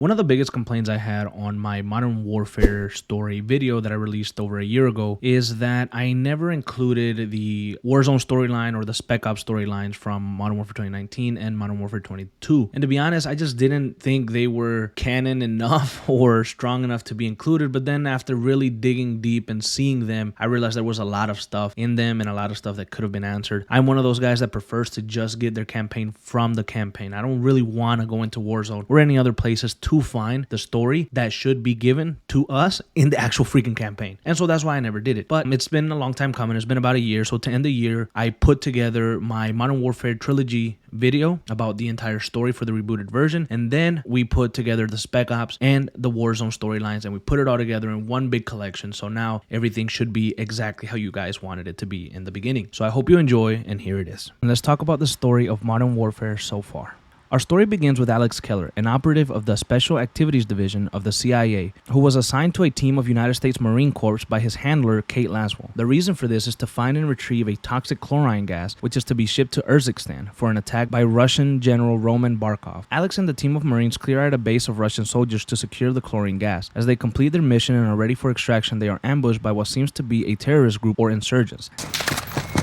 One of the biggest complaints I had on my Modern Warfare story video that I released over a year ago is that I never included the Warzone storyline or the Spec Ops storylines from Modern Warfare 2019 and Modern Warfare 22. And to be honest, I just didn't think they were canon enough or strong enough to be included. But then after really digging deep and seeing them, I realized there was a lot of stuff in them and a lot of stuff that could have been answered. I'm one of those guys that prefers to just get their campaign from the campaign. I don't really want to go into Warzone or any other places to find the story that should be given to us in the actual freaking campaign. And so that's why I never did it. But it's been a long time coming. It's been about a year. So to end the year, I put together my Modern Warfare trilogy video about the entire story for the rebooted version. And then we put together the Spec Ops and the Warzone storylines, and we put it all together in one big collection. So now everything should be exactly how you guys wanted it to be in the beginning. So I hope you enjoy, and here it is. And let's talk about the story of Modern Warfare so far. Our story begins with Alex Keller, an operative of the Special Activities Division of the CIA, who was assigned to a team of United States Marine Corps by his handler, Kate Laswell. The reason for this is to find and retrieve a toxic chlorine gas, which is to be shipped to Urzikstan for an attack by Russian General Roman Barkov. Alex and the team of Marines clear out a base of Russian soldiers to secure the chlorine gas. As they complete their mission and are ready for extraction, they are ambushed by what seems to be a terrorist group or insurgents.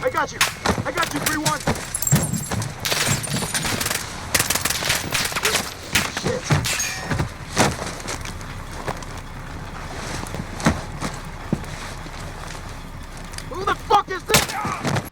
I got you, 3-1.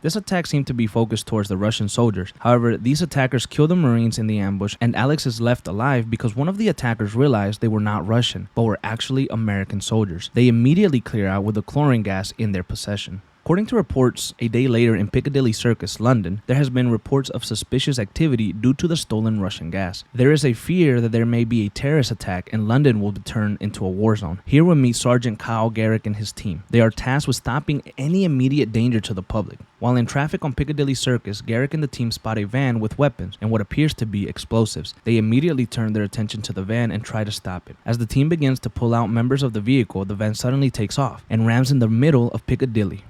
This attack seemed to be focused towards the Russian soldiers. However, these attackers kill the Marines in the ambush, and Alex is left alive because one of the attackers realized they were not Russian, but were actually American soldiers. They immediately clear out with the chlorine gas in their possession. According to reports, a day later in Piccadilly Circus, London, there has been reports of suspicious activity due to the stolen Russian gas. There is a fear that there may be a terrorist attack and London will be turned into a war zone. Here we meet Sergeant Kyle Garrick and his team. They are tasked with stopping any immediate danger to the public. While in traffic on Piccadilly Circus, Garrick and the team spot a van with weapons and what appears to be explosives. They immediately turn their attention to the van and try to stop it. As the team begins to pull out members of the vehicle, the van suddenly takes off and rams in the middle of Piccadilly.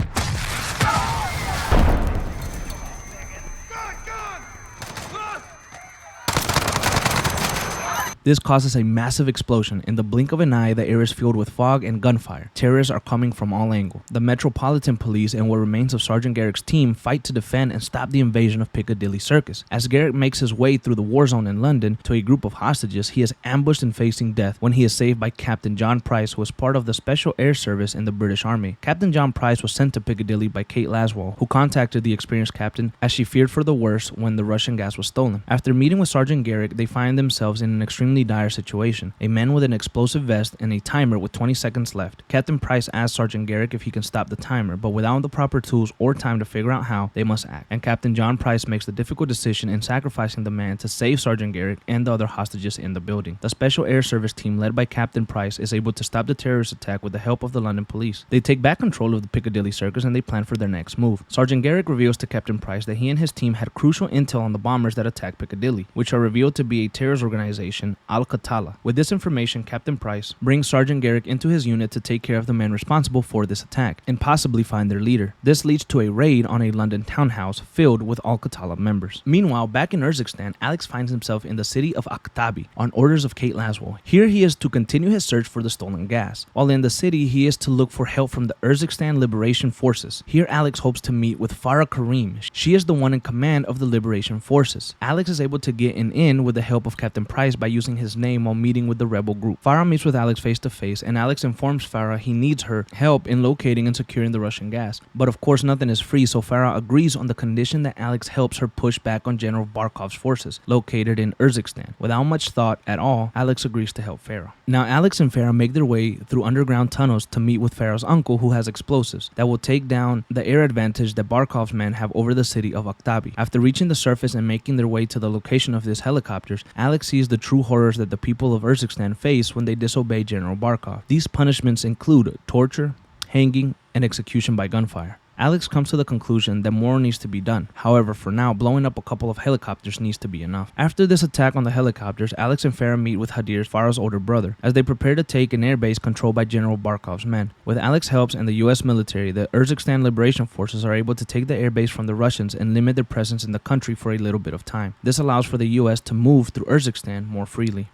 This causes a massive explosion. In the blink of an eye, the air is filled with fog and gunfire. Terrorists are coming from all angles. The Metropolitan Police and what remains of Sergeant Garrick's team fight to defend and stop the invasion of Piccadilly Circus. As Garrick makes his way through the war zone in London to a group of hostages, he is ambushed and facing death when he is saved by Captain John Price, who was part of the Special Air Service in the British Army. Captain John Price was sent to Piccadilly by Kate Laswell, who contacted the experienced captain as she feared for the worst when the Russian gas was stolen. After meeting with Sergeant Garrick, they find themselves in an extremely dire situation. A man with an explosive vest and a timer with 20 seconds left. Captain Price asks Sergeant Garrick if he can stop the timer, but without the proper tools or time to figure out how, they must act. And Captain John Price makes the difficult decision in sacrificing the man to save Sergeant Garrick and the other hostages in the building. The Special Air Service team led by Captain Price is able to stop the terrorist attack with the help of the London police. They take back control of the Piccadilly Circus and they plan for their next move. Sergeant Garrick reveals to Captain Price that he and his team had crucial intel on the bombers that attacked Piccadilly, which are revealed to be a terrorist organization, Al-Qatala. With this information, Captain Price brings Sergeant Garrick into his unit to take care of the men responsible for this attack and possibly find their leader. This leads to a raid on a London townhouse filled with Al-Qatala members. Meanwhile, back in Urzikstan, Alex finds himself in the city of Akhtabi on orders of Kate Laswell. Here he is to continue his search for the stolen gas. While in the city, he is to look for help from the Urzikstan Liberation Forces. Here Alex hopes to meet with Farah Karim. She is the one in command of the Liberation Forces. Alex is able to get an in with the help of Captain Price by using his name while meeting with the rebel group. Farah meets with Alex face to face, and Alex informs Farah he needs her help in locating and securing the Russian gas. But of course nothing is free, so Farah agrees on the condition that Alex helps her push back on General Barkov's forces located in Urzikstan. Without much thought at all, Alex agrees to help Farah. Now Alex and Farah make their way through underground tunnels to meet with Farah's uncle, who has explosives that will take down the air advantage that Barkov's men have over the city of Akhtabi. After reaching the surface and making their way to the location of these helicopters, Alex sees the true horrors that the people of Urzikstan face when they disobey General Barkov. These punishments include torture, hanging, and execution by gunfire. Alex comes to the conclusion that more needs to be done. However, for now, blowing up a couple of helicopters needs to be enough. After this attack on the helicopters, Alex and Farah meet with Hadir, Farah's older brother, as they prepare to take an airbase controlled by General Barkov's men. With Alex's help and the US military, the Urzikstan Liberation Forces are able to take the airbase from the Russians and limit their presence in the country for a little bit of time. This allows for the US to move through Urzikstan more freely.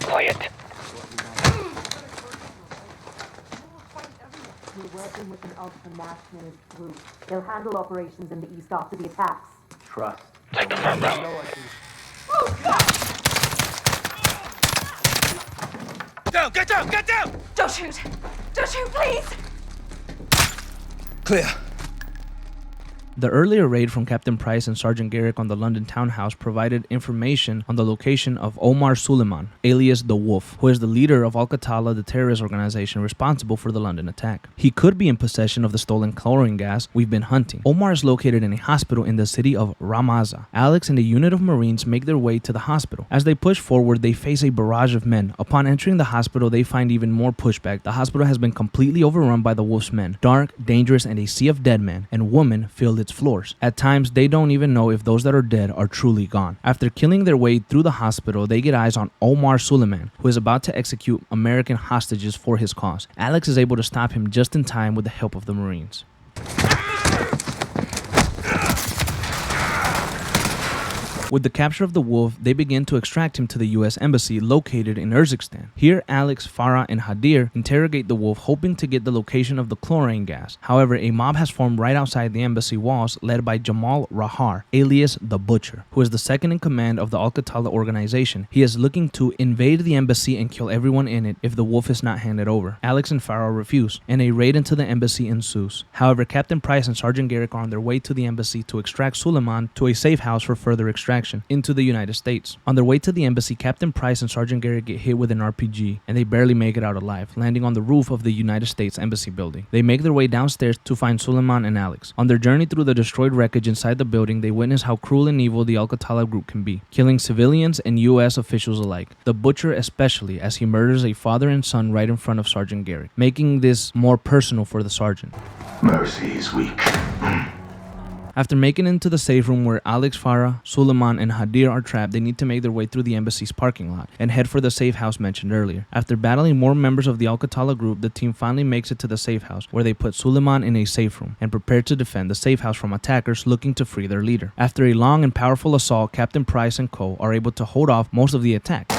Quiet. We're working with an ultra-nationalist group. They'll handle operations in the east after the attacks. Trust. Take the front row. Down! Get down! Get down! Don't shoot! Don't shoot, please! Clear. The earlier raid from Captain Price and Sergeant Garrick on the London townhouse provided information on the location of Omar Suleiman, alias the Wolf, who is the leader of Al-Qatala, the terrorist organization responsible for the London attack. He could be in possession of the stolen chlorine gas we've been hunting. Omar is located in a hospital in the city of Ramaza. Alex and a unit of Marines make their way to the hospital. As they push forward, they face a barrage of men. Upon entering the hospital, they find even more pushback. The hospital has been completely overrun by the Wolf's men. Dark, dangerous, and a sea of dead men and women filled its floors. At times, they don't even know if those that are dead are truly gone. After killing their way through the hospital, they get eyes on Omar Suleiman, who is about to execute American hostages for his cause. Alex is able to stop him just in time with the help of the Marines. With the capture of the Wolf, they begin to extract him to the US Embassy located in Urzikstan. Here, Alex, Farah, and Hadir interrogate the Wolf, hoping to get the location of the chlorine gas. However, a mob has formed right outside the embassy walls, led by Jamal Rahar, alias the Butcher, who is the second in command of the Al-Qatala organization. He is looking to invade the embassy and kill everyone in it if the Wolf is not handed over. Alex and Farah refuse, and a raid into the embassy ensues. However, Captain Price and Sergeant Garrick are on their way to the embassy to extract Suleiman to a safe house for further extraction into the United States. On their way to the embassy, Captain Price and Sergeant Garrick get hit with an RPG, and they barely make it out alive, landing on the roof of the United States Embassy building. They make their way downstairs to find Suleiman and Alex. On their journey through the destroyed wreckage inside the building, they witness how cruel and evil the Al-Qatala group can be, killing civilians and US officials alike. The Butcher especially, as he murders a father and son right in front of Sergeant Garrick, making this more personal for the sergeant. Mercy is weak. After making it into the safe room where Alex, Farah, Suleiman, and Hadir are trapped, they need to make their way through the embassy's parking lot and head for the safe house mentioned earlier. After battling more members of the Al-Qatala group, the team finally makes it to the safe house, where they put Suleiman in a safe room and prepare to defend the safe house from attackers looking to free their leader. After a long and powerful assault, Captain Price and co. are able to hold off most of the attack.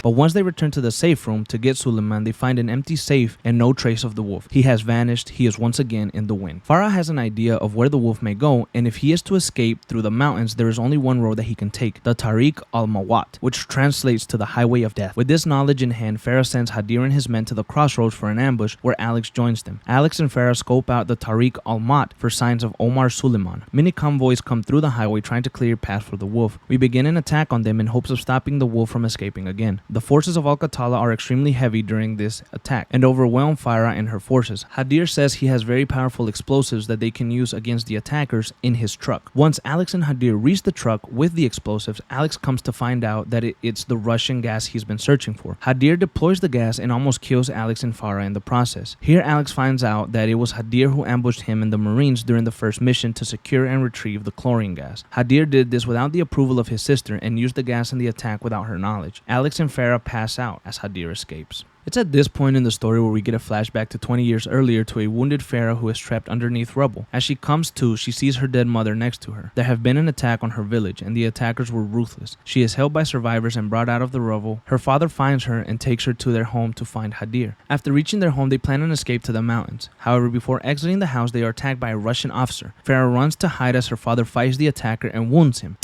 But once they return to the safe room to get Suleiman, they find an empty safe and no trace of the Wolf. He has vanished. He is once again in the wind. Farah has an idea of where the Wolf may go, and if he is to escape through the mountains, there is only one road that he can take, the Tariq al-Mawat, which translates to the highway of death. With this knowledge in hand, Farah sends Hadir and his men to the crossroads for an ambush, where Alex joins them. Alex and Farah scope out the Tariq al-Mawat for signs of Omar Suleiman. Many convoys come through the highway trying to clear a path for the Wolf. We begin an attack on them in hopes of stopping the Wolf from escaping again. The forces of Al-Qatala are extremely heavy during this attack and overwhelm Farah and her forces. Hadir says he has very powerful explosives that they can use against the attackers in his truck. Once Alex and Hadir reach the truck with the explosives, Alex comes to find out that it's the Russian gas he's been searching for. Hadir deploys the gas and almost kills Alex and Farah in the process. Here Alex finds out that it was Hadir who ambushed him and the Marines during the first mission to secure and retrieve the chlorine gas. Hadir did this without the approval of his sister and used the gas in the attack without her knowledge. Alex and Farah pass out as Hadir escapes. It's at this point in the story where we get a flashback to 20 years earlier to a wounded Farah who is trapped underneath rubble. As she comes to, she sees her dead mother next to her. There have been an attack on her village, and the attackers were ruthless. She is held by survivors and brought out of the rubble. Her father finds her and takes her to their home to find Hadir. After reaching their home, they plan an escape to the mountains. However, before exiting the house, they are attacked by a Russian officer. Farah runs to hide as her father fights the attacker and wounds him.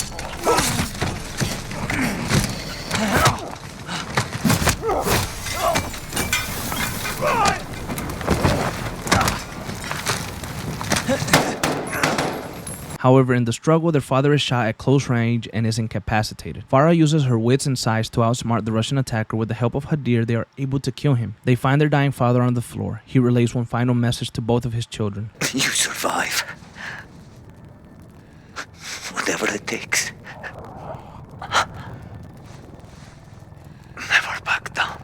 However, in the struggle, their father is shot at close range and is incapacitated. Farah uses her wits and size to outsmart the Russian attacker. With the help of Hadir, they are able to kill him. They find their dying father on the floor. He relays one final message to both of his children. You survive. Whatever it takes. Never back down.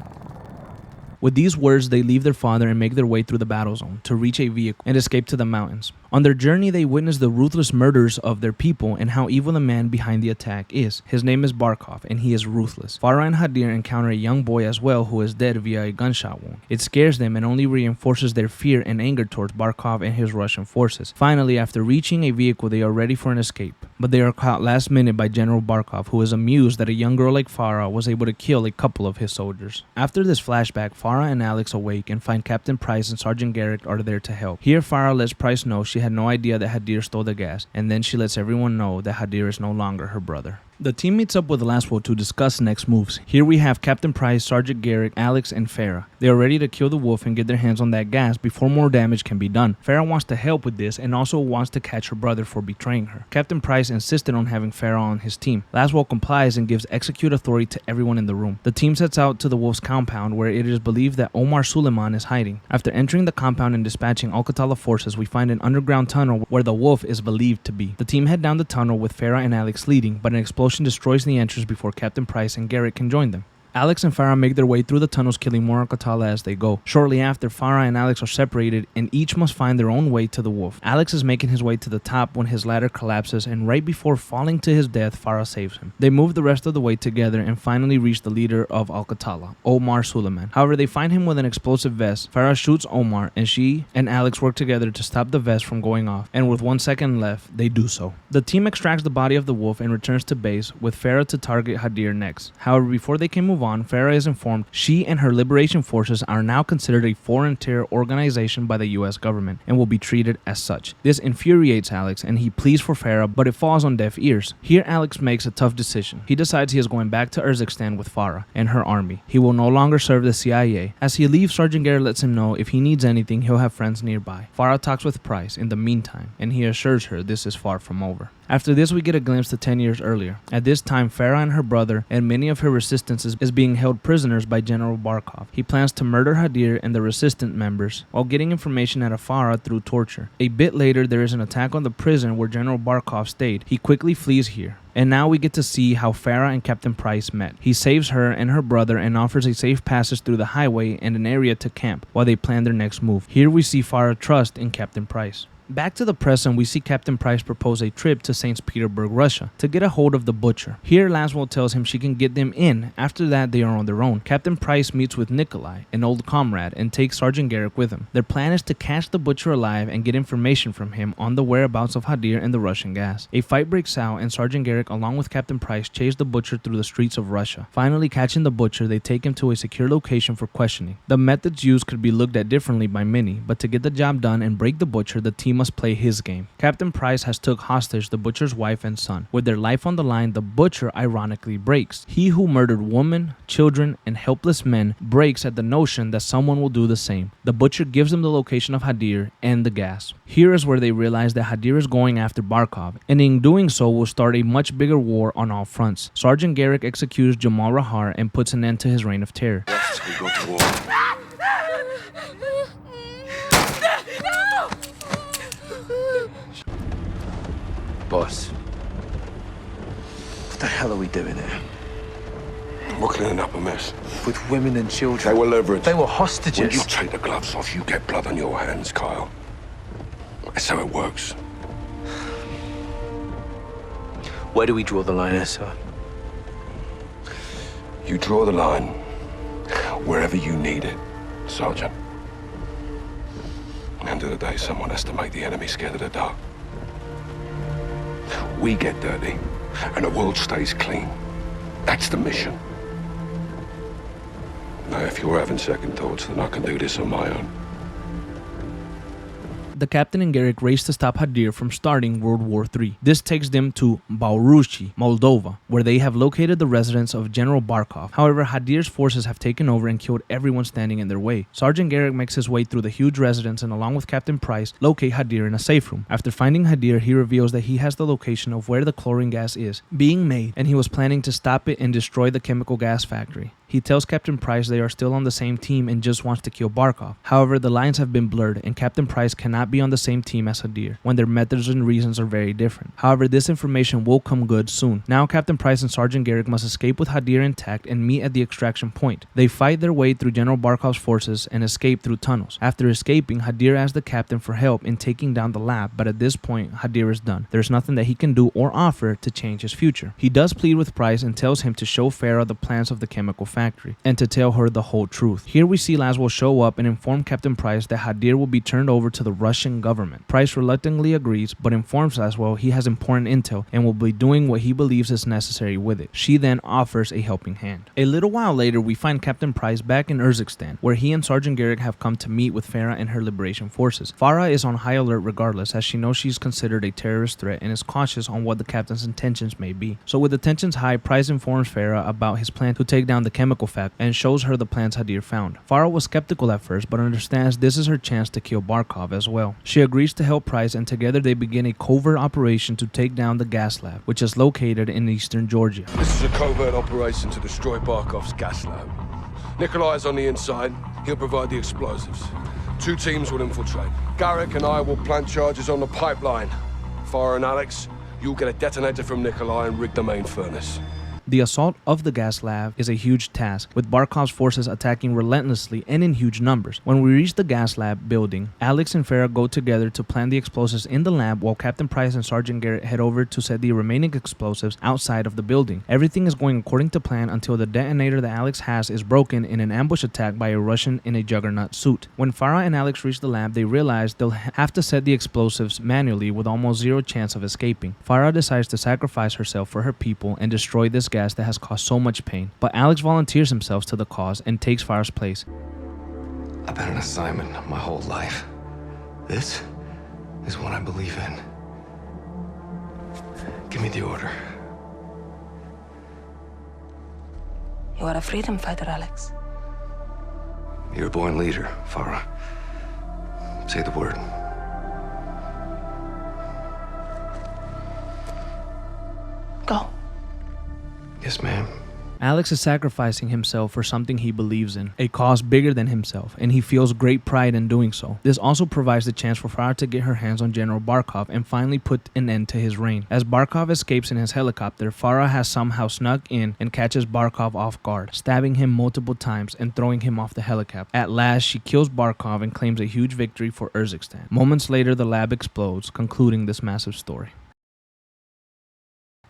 With these words, they leave their father and make their way through the battle zone to reach a vehicle and escape to the mountains. On their journey, they witness the ruthless murders of their people and how evil the man behind the attack is. His name is Barkov, and he is ruthless. Farah and Hadir encounter a young boy as well who is dead via a gunshot wound. It scares them and only reinforces their fear and anger towards Barkov and his Russian forces. Finally, after reaching a vehicle, they are ready for an escape. But they are caught last minute by General Barkov, who is amused that a young girl like Farah was able to kill a couple of his soldiers. After this flashback, Farah and Alex awake and find Captain Price and Sergeant Garrick are there to help. Here, Farah lets Price know she had no idea that Hadir stole the gas, and then she lets everyone know that Hadir is no longer her brother. The team meets up with Laswell to discuss next moves. Here we have Captain Price, Sergeant Garrick, Alex, and Farah. They are ready to kill the wolf and get their hands on that gas before more damage can be done. Farah wants to help with this and also wants to catch her brother for betraying her. Captain Price insisted on having Farah on his team. Laswell complies and gives execute authority to everyone in the room. The team sets out to the wolf's compound where it is believed that Omar Suleiman is hiding. After entering the compound and dispatching Al-Qatala forces, we find an underground tunnel where the wolf is believed to be. The team head down the tunnel with Farah and Alex leading, but an explosion destroys the entrance before Captain Price and Garrick can join them. Alex and Farah make their way through the tunnels, killing more Al-Qatala as they go. Shortly after, Farah and Alex are separated and each must find their own way to the wolf. Alex is making his way to the top when his ladder collapses, and right before falling to his death, Farah saves him. They move the rest of the way together and finally reach the leader of Al-Qatala, Omar Suleiman. However, they find him with an explosive vest. Farah shoots Omar, and she and Alex work together to stop the vest from going off, and with 1 second left, they do so. The team extracts the body of the wolf and returns to base, with Farah to target Hadir next. However, before they can move on, Farah is informed she and her liberation forces are now considered a foreign terror organization by the US government and will be treated as such. This infuriates Alex and he pleads for Farah, but it falls on deaf ears. Here Alex makes a tough decision. He decides he is going back to Urzikstan with Farah and her army. He will no longer serve the CIA. As he leaves, Sergeant Garrett lets him know if he needs anything, he'll have friends nearby. Farah talks with Price in the meantime, and he assures her this is far from over. After this, we get a glimpse to 10 years earlier. At this time, Farah and her brother and many of her resistance is being held prisoners by General Barkov. He plans to murder Hadir and the resistant members while getting information out of Farah through torture. A bit later, there is an attack on the prison where General Barkov stayed. He quickly flees here. And now we get to see how Farah and Captain Price met. He saves her and her brother and offers a safe passage through the highway and an area to camp while they plan their next move. Here we see Farah trust in Captain Price. Back to the present, we see Captain Price propose a trip to St. Petersburg, Russia, to get a hold of the butcher. Here, Laswell tells him she can get them in. After that, they are on their own. Captain Price meets with Nikolai, an old comrade, and takes Sergeant Garrick with him. Their plan is to catch the butcher alive and get information from him on the whereabouts of Hadir and the Russian gas. A fight breaks out, and Sergeant Garrick, along with Captain Price, chase the butcher through the streets of Russia. Finally, catching the butcher, they take him to a secure location for questioning. The methods used could be looked at differently by many, but to get the job done and break the butcher, the team must play his game. Captain Price has took hostage the butcher's wife and son. With their life on the line, the butcher ironically breaks. He who murdered women, children, and helpless men breaks at the notion that someone will do the same. The butcher gives them the location of Hadir and the gas. Here is where they realize that Hadir is going after Barkov, and in doing so will start a much bigger war on all fronts. Sergeant Garrick executes Jamal Rahar and puts an end to his reign of terror. We go to war. Boss, what the hell are we doing here? We're cleaning up a mess. With women and children? They were leverage. They were When hostages. you take the gloves off, you get blood on your hands, Kyle. That's how it works. Where do we draw the line, sir? You draw the line wherever you need it, Sergeant. At the end of the day, someone has to make the enemy scared of the dark. We get dirty, and the world stays clean. That's the mission. Now, if you're having second thoughts, then I can do this on my own. The captain and Garrick race to stop Hadir from starting World War III. This takes them to Baurushi, Moldova, where they have located the residence of General Barkov. However, Hadir's forces have taken over and killed everyone standing in their way. Sergeant Garrick makes his way through the huge residence and, along with Captain Price, locate Hadir in a safe room. After finding Hadir, he reveals that he has the location of where the chlorine gas is being made, and he was planning to stop it and destroy the chemical gas factory. He tells Captain Price they are still on the same team and just wants to kill Barkov. However, the lines have been blurred and Captain Price cannot not be on the same team as Hadir, when their methods and reasons are very different. However, this information will come good soon. Now Captain Price and Sergeant Garrick must escape with Hadir intact and meet at the extraction point. They fight their way through General Barkov's forces and escape through tunnels. After escaping, Hadir asks the captain for help in taking down the lab, but at this point, Hadir is done. There's nothing that he can do or offer to change his future. He does plead with Price and tells him to show Farah the plans of the chemical factory and to tell her the whole truth. Here we see Laswell show up and inform Captain Price that Hadir will be turned over to the Russian government. Price reluctantly agrees, but informs Laswell he has important intel and will be doing what he believes is necessary with it. She then offers a helping hand. A little while later, we find Captain Price back in Urzikstan, where he and Sergeant Garrick have come to meet with Farah and her liberation forces. Farah is on high alert regardless, as she knows she's considered a terrorist threat and is cautious on what the captain's intentions may be. So with the tensions high, Price informs Farah about his plan to take down the chemical factory and shows her the plans Hadir found. Farah was skeptical at first, but understands this is her chance to kill Barkov as well. She agrees to help Price, and together they begin a covert operation to take down the gas lab, which is located in eastern Georgia. This is a covert operation to destroy Barkov's gas lab. Nikolai is on the inside. He'll provide the explosives. 2 teams will infiltrate. Garrick and I will plant charges on the pipeline. Farah and Alex, you'll get a detonator from Nikolai and rig the main furnace. The assault of the gas lab is a huge task, with Barkov's forces attacking relentlessly and in huge numbers. When we reach the gas lab building, Alex and Farah go together to plant the explosives in the lab, while Captain Price and Sergeant Garrett head over to set the remaining explosives outside of the building. Everything is going according to plan until the detonator that Alex has is broken in an ambush attack by a Russian in a juggernaut suit. When Farah and Alex reach the lab, they realize they'll have to set the explosives manually with almost zero chance of escaping. Farah decides to sacrifice herself for her people and destroy this gas that has caused so much pain, but Alex volunteers himself to the cause and takes Farah's place. I've had an assignment my whole life. This is what I believe in. Give me the order. You are a freedom fighter, Alex. You're a born leader, Farah. Say the word. Go. Yes, ma'am. Alex is sacrificing himself for something he believes in, a cause bigger than himself, and he feels great pride in doing so. This also provides the chance for Farah to get her hands on General Barkov and finally put an end to his reign. As Barkov escapes in his helicopter, Farah has somehow snuck in and catches Barkov off guard, stabbing him multiple times and throwing him off the helicopter. At last, she kills Barkov and claims a huge victory for Urzikstan. Moments later, the lab explodes, concluding this massive story.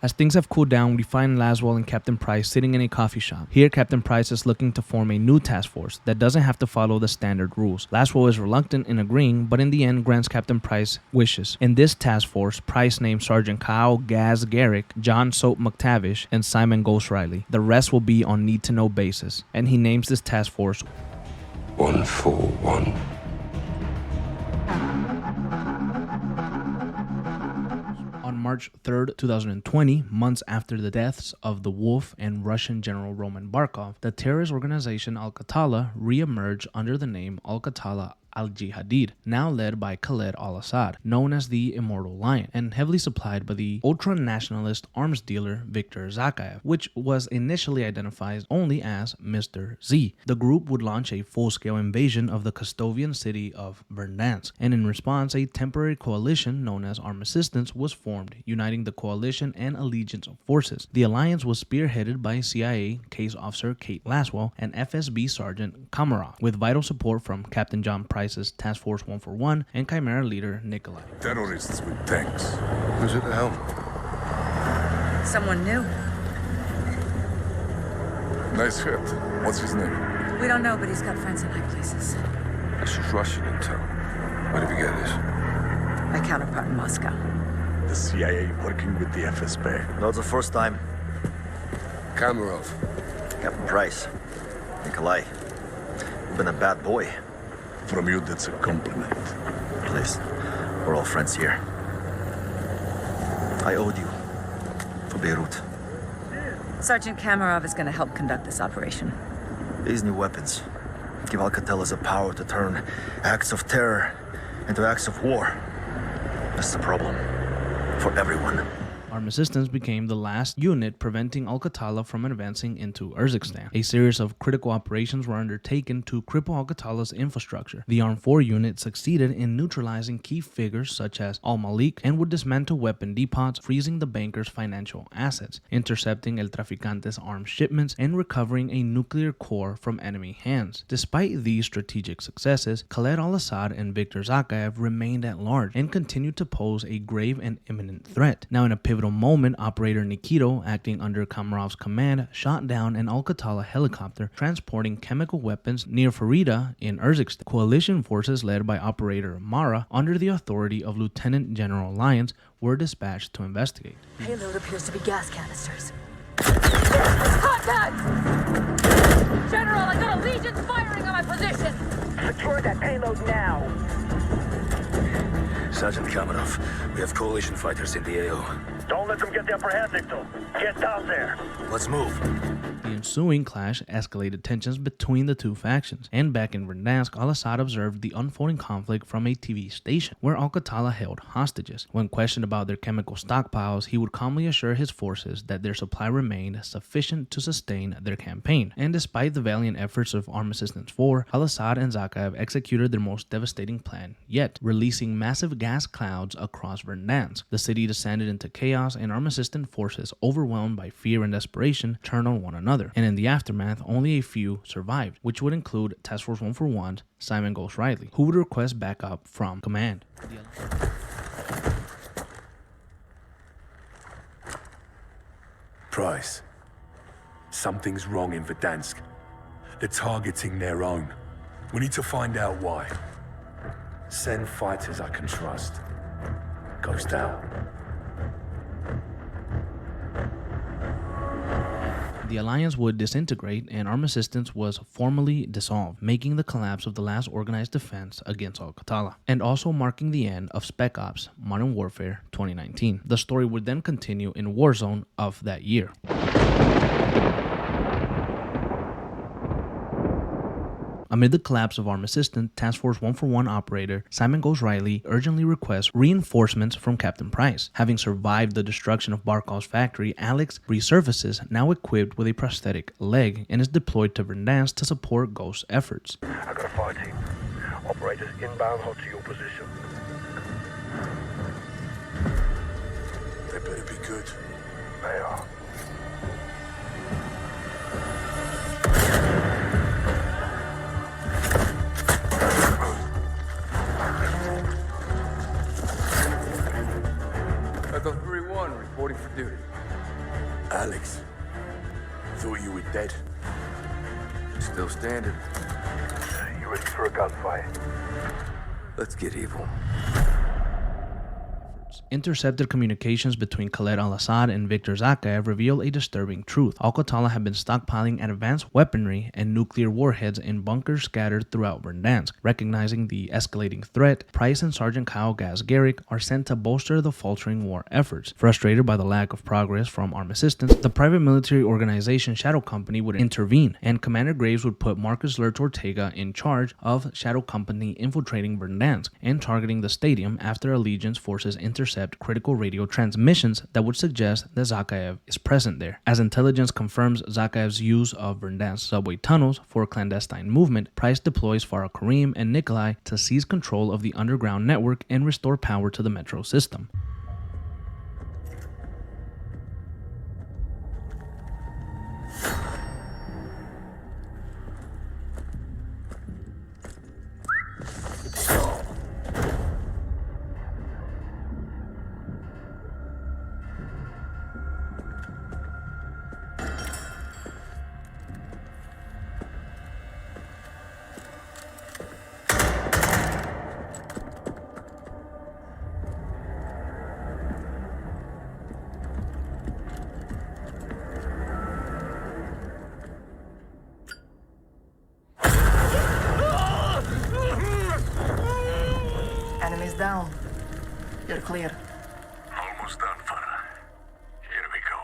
As things have cooled down, we find Laswell and Captain Price sitting in a coffee shop. Here, Captain Price is looking to form a new task force that doesn't have to follow the standard rules. Laswell is reluctant in agreeing, but in the end grants Captain Price wishes. In this task force, Price named Sergeant Kyle Gaz Garrick, John Soap McTavish, and Simon Ghost Riley. The rest will be on need-to-know basis, and he names this task force 141. On March 3rd, 2020, months after the deaths of the Wolf and Russian General Roman Barkov, the terrorist organization Al-Qatala re-emerged under the name Al-Qatala al-Jihadid, now led by Khaled al-Assad, known as the Immortal Lion, and heavily supplied by the ultra-nationalist arms dealer Viktor Zakayev, which was initially identified only as Mr. Z. The group would launch a full-scale invasion of the Kostovian city of Verdansk, and in response, a temporary coalition known as Armistice was formed, uniting the coalition and allegiance forces. The alliance was spearheaded by CIA case officer Kate Laswell and FSB Sergeant Kamarov, with vital support from Captain John Price's Task Force 141 and Chimera leader Nikolai. Terrorists with tanks. Who's at the helm? Someone new. Nice hit. What's his name? We don't know, but he's got friends in high places. This is Russian intel. Where did we get this? My counterpart in Moscow. The CIA working with the FSB. Not the first time. Kamarov. Captain Price. Nikolai. You've been a bad boy. From you, that's a compliment. Please. We're all friends here. I owed you. For Beirut. Sergeant Kamarov is going to help conduct this operation. These new weapons give Alcatelas the power to turn acts of terror into acts of war. That's the problem. For everyone. Arm Assistance became the last unit preventing Al-Qatala from advancing into Urzikstan. A series of critical operations were undertaken to cripple Al-Qatala's infrastructure. The Arm 4 unit succeeded in neutralizing key figures such as Al-Malik and would dismantle weapon depots, freezing the banker's financial assets, intercepting El Traficante's arms shipments, and recovering a nuclear core from enemy hands. Despite these strategic successes, Khaled al-Assad and Viktor Zakayev remained at large and continued to pose a grave and imminent threat. Now, in a pivotal moment, Operator Nikito, acting under Kamarov's command, shot down an Al-Qatala helicopter transporting chemical weapons near Farida in Urzikstan. Coalition forces led by Operator Mara, under the authority of Lieutenant General Lyons, were dispatched to investigate. Payload appears to be gas canisters. Contact! General, I got a Legion firing on my position! Secure that payload now. Sergeant Kamarov, we have coalition fighters in the AO. Don't let them get the upper hand, Victor. Get down there. Let's move. The ensuing clash escalated tensions between the two factions, and back in Verdansk, al-Assad observed the unfolding conflict from a TV station, where Al-Qatala held hostages. When questioned about their chemical stockpiles, he would calmly assure his forces that their supply remained sufficient to sustain their campaign. And despite the valiant efforts of Arm Assistance 4, al-Assad and Zakayev executed their most devastating plan yet, releasing massive gas clouds across Verdansk. The city descended into chaos, and Arm Assistance forces, overwhelmed by fear and desperation, turned on one another. And in the aftermath, only a few survived, which would include Task Force 141's Simon Ghost Riley, who would request backup from command. Price. Something's wrong in Verdansk. They're targeting their own. We need to find out why. Send fighters I can trust. Ghost out. The alliance would disintegrate, and Arm Assistance was formally dissolved, making the collapse of the last organized defense against Al-Qatala, and also marking the end of SPEC Ops Modern Warfare 2019. The story would then continue in Warzone of that year. Amid the collapse of Arm Assistance, Task Force 141 operator Simon Ghost Riley urgently requests reinforcements from Captain Price. Having survived the destruction of Barkov's factory, Alex resurfaces, now equipped with a prosthetic leg, and is deployed to Verdansk to support Ghost's efforts. I got a fire team. Operators inbound hot to your position. They better be good. They are. Echo 3-1, reporting for duty. Alex. Thought you were dead. Still standing. You ready for a gunfight? Let's get evil. Intercepted communications between Khaled al-Assad and Viktor Zakayev reveal a disturbing truth. Al-Qatala had been stockpiling advanced weaponry and nuclear warheads in bunkers scattered throughout Verdansk. Recognizing the escalating threat, Price and Sergeant Kyle Gaz-Garrick are sent to bolster the faltering war efforts. Frustrated by the lack of progress from Arm Assistance, the private military organization Shadow Company would intervene, and Commander Graves would put Marcus Lurch Ortega in charge of Shadow Company infiltrating Verdansk and targeting the stadium after Allegiance forces intercept critical radio transmissions that would suggest that Zakayev is present there. As intelligence confirms Zakayev's use of Verdansk subway tunnels for clandestine movement, Price deploys Farah Karim and Nikolai to seize control of the underground network and restore power to the metro system. Enemies down. You're clear. Almost done, Farah. Here we go.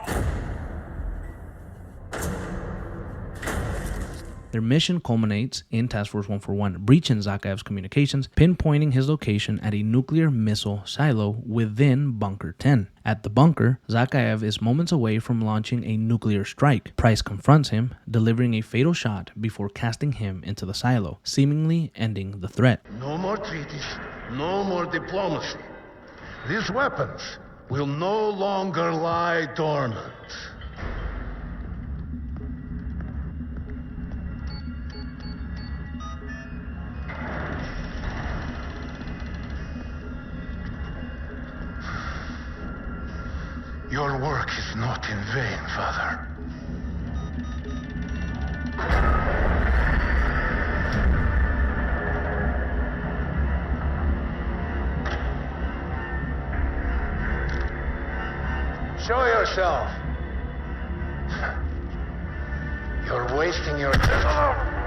Their mission culminates in Task Force 141 breaching Zakhaev's communications, pinpointing his location at a nuclear missile silo within Bunker 10. At the bunker, Zakhaev is moments away from launching a nuclear strike. Price confronts him, delivering a fatal shot before casting him into the silo, seemingly ending the threat. No more treaties, no more diplomacy. These weapons will no longer lie dormant. Your work is not in vain, Father. Show yourself. You're wasting your time.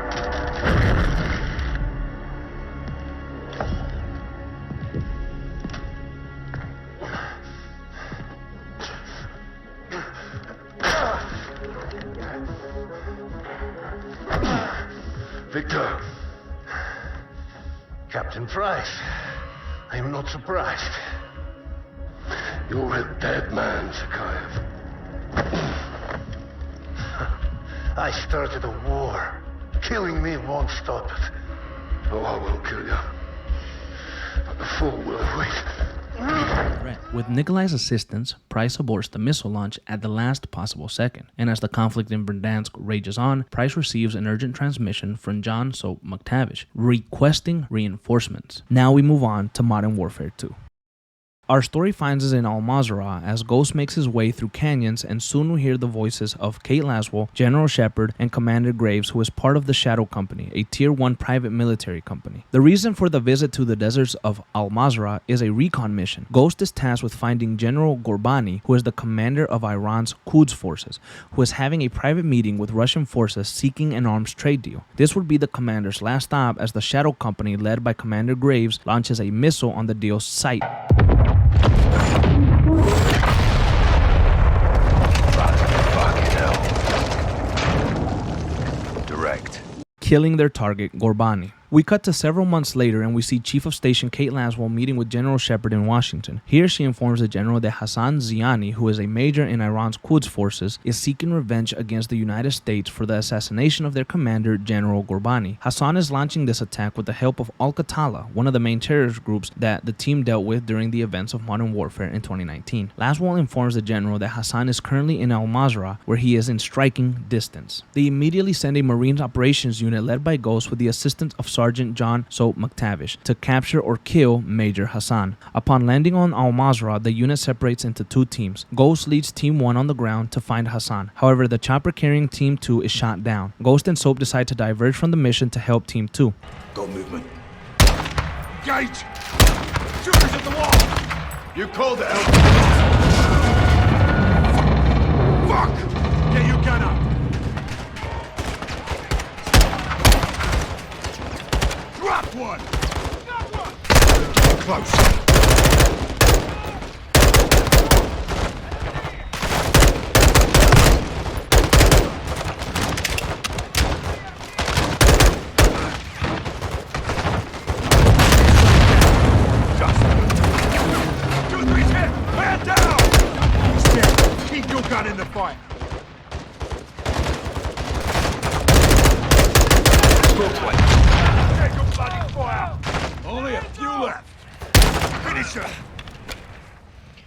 Victor. Captain Price. I am not surprised. You're a dead man, Zakhaev. I started a war. Killing me won't stop it. Oh, I won't kill you. But the fool will wait. With Nikolai's assistance, Price aborts the missile launch at the last possible second, and as the conflict in Verdansk rages on, Price receives an urgent transmission from John Soap McTavish, requesting reinforcements. Now we move on to Modern Warfare 2. Our story finds us in Al-Mazrah as Ghost makes his way through canyons, and soon we hear the voices of Kate Laswell, General Shepard, and Commander Graves, who is part of the Shadow Company, a Tier 1 private military company. The reason for the visit to the deserts of Al-Mazrah is a recon mission. Ghost is tasked with finding General Gorbani, who is the commander of Iran's Quds forces, who is having a private meeting with Russian forces seeking an arms trade deal. This would be the commander's last stop as the Shadow Company, led by Commander Graves, launches a missile on the deal's site. Killing their target, Gorbani. We cut to several months later and we see Chief of Station Kate Laswell meeting with General Shepard in Washington. Here she informs the general that Hassan Ziani, who is a major in Iran's Quds forces, is seeking revenge against the United States for the assassination of their commander, General Gorbani. Hassan is launching this attack with the help of Al-Qatala, one of the main terrorist groups that the team dealt with during the events of Modern Warfare in 2019. Laswell informs the general that Hassan is currently in Al-Mazrah, where he is in striking distance. They immediately send a Marines operations unit led by Ghost with the assistance of Sergeant John Soap McTavish to capture or kill Major Hassan. Upon landing on Al-Mazrah, the unit separates into two teams. Ghost leads Team 1 on the ground to find Hassan. However, the chopper carrying Team 2 is shot down. Ghost and Soap decide to diverge from the mission to help Team 2. Go movement. Gate! Shooters at the wall! You called it out. Fuck! Get your gun up! Drop one! Got one! Close! In the fight. Take a bloody fire! Only a few left. Finish her!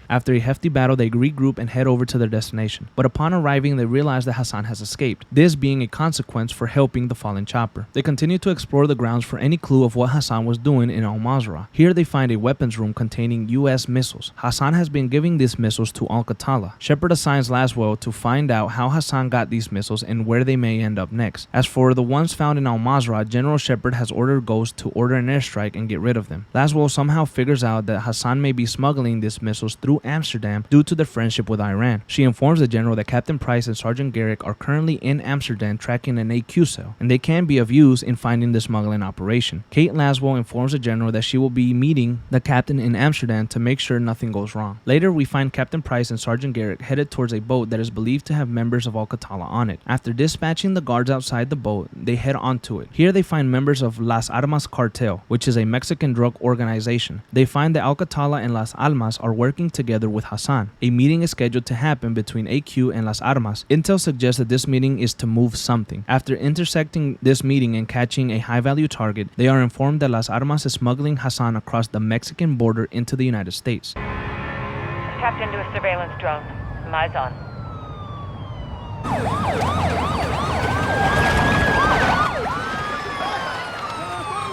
After a hefty battle, they regroup and head over to their destination. But upon arriving, they realize that Hassan has escaped, this being a consequence for helping the fallen chopper. They continue to explore the grounds for any clue of what Hassan was doing in Al-Mazrah. Here they find a weapons room containing US missiles. Hassan has been giving these missiles to Al-Qatala. Shepard assigns Laswell to find out how Hassan got these missiles and where they may end up next. As for the ones found in Al-Mazrah, General Shepard has ordered Ghost to order an airstrike and get rid of them. Laswell somehow figures out that Hassan may be smuggling these missiles through through Amsterdam due to their friendship with Iran. She informs the general that Captain Price and Sergeant Garrick are currently in Amsterdam tracking an AQ cell, and they can be of use in finding the smuggling operation. Kate Laswell informs the general that she will be meeting the captain in Amsterdam to make sure nothing goes wrong. Later, we find Captain Price and Sergeant Garrick headed towards a boat that is believed to have members of Al-Qatala on it. After dispatching the guards outside the boat, they head onto it. Here they find members of Las Armas cartel, which is a Mexican drug organization. They find that Al-Qatala and Las Almas are working together with Hassan. A meeting is scheduled to happen between AQ and Las Armas. Intel suggests that this meeting is to move something. After intersecting this meeting and catching a high-value target, they are informed that Las Armas is smuggling Hassan across the Mexican border into the United States. Tapped into a surveillance drone. Eyes on.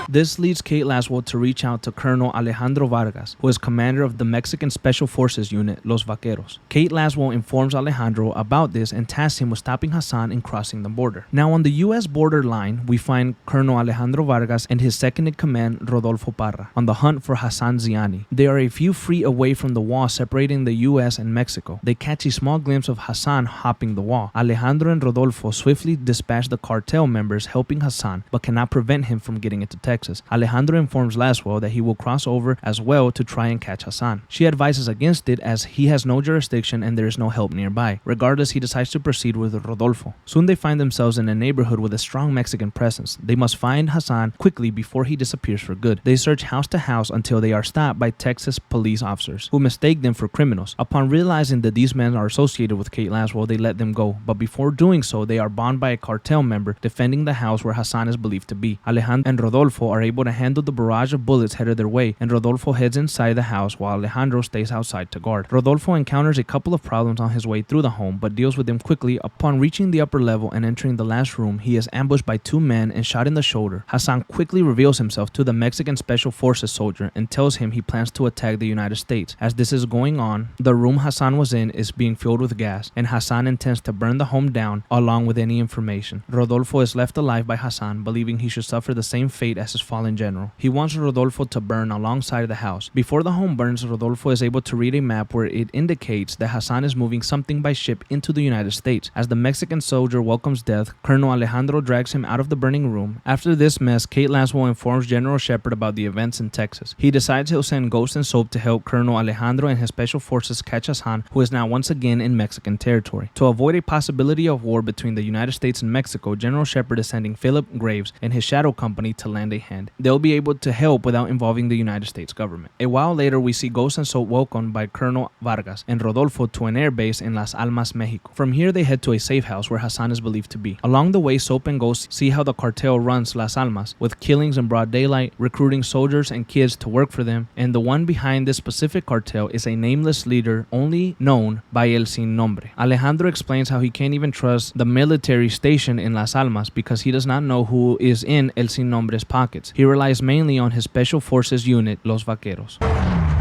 This leads Kate Laswell to reach out to Colonel Alejandro Vargas, who is commander of the Mexican Special Forces Unit, Los Vaqueros. Kate Laswell informs Alejandro about this and tasks him with stopping Hassan and crossing the border. Now on the U.S. border line, we find Colonel Alejandro Vargas and his second-in-command, Rodolfo Parra, on the hunt for Hassan Ziani. They are a few feet away from the wall separating the U.S. and Mexico. They catch a small glimpse of Hassan hopping the wall. Alejandro and Rodolfo swiftly dispatch the cartel members helping Hassan, but cannot prevent him from getting into Texas. Alejandro informs Laswell that he will cross over as well to try and catch Hassan. She advises against it as he has no jurisdiction and there is no help nearby. Regardless, he decides to proceed with Rodolfo. Soon they find themselves in a neighborhood with a strong Mexican presence. They must find Hassan quickly before he disappears for good. They search house to house until they are stopped by Texas police officers who mistake them for criminals. Upon realizing that these men are associated with Kate Laswell, they let them go, but before doing so, they are bound by a cartel member defending the house where Hassan is believed to be. Alejandro and Rodolfo are able to handle the barrage of bullets headed their way, and Rodolfo heads inside the house while Alejandro stays outside to guard. Rodolfo encounters a couple of problems on his way through the home, but deals with them quickly. Upon reaching the upper level and entering the last room, he is ambushed by two men and shot in the shoulder. Hassan quickly reveals himself to the Mexican Special Forces soldier and tells him he plans to attack the United States. As this is going on, the room Hassan was in is being filled with gas, and Hassan intends to burn the home down along with any information. Rodolfo is left alive by Hassan, believing he should suffer the same fate as his fallen general. He wants Rodolfo to burn alongside the house. Before the home burns, Rodolfo is able to read a map where it indicates that Hassan is moving something by ship into the United States. As the Mexican soldier welcomes death, Colonel Alejandro drags him out of the burning room. After this mess, Kate Laswell informs General Shepard about the events in Texas. He decides he'll send Ghost and Soap to help Colonel Alejandro and his special forces catch Hassan, who is now once again in Mexican territory. To avoid a possibility of war between the United States and Mexico, General Shepard is sending Philip Graves and his shadow company to lend a hand. They'll be able to help without involving the United States government. A while later, we see Ghost and Soap welcomed by Colonel Vargas and Rodolfo to an air base in Las Almas, Mexico. From here, they head to a safe house where Hassan is believed to be. Along the way, Soap and Ghost see how the cartel runs Las Almas, with killings in broad daylight, recruiting soldiers and kids to work for them, and the one behind this specific cartel is a nameless leader only known by El Sin Nombre. Alejandro explains how he can't even trust the military station in Las Almas because he does not know who is in El Sin Nombre's pockets. He relies mainly on his Special Forces unit, Los Vaqueros.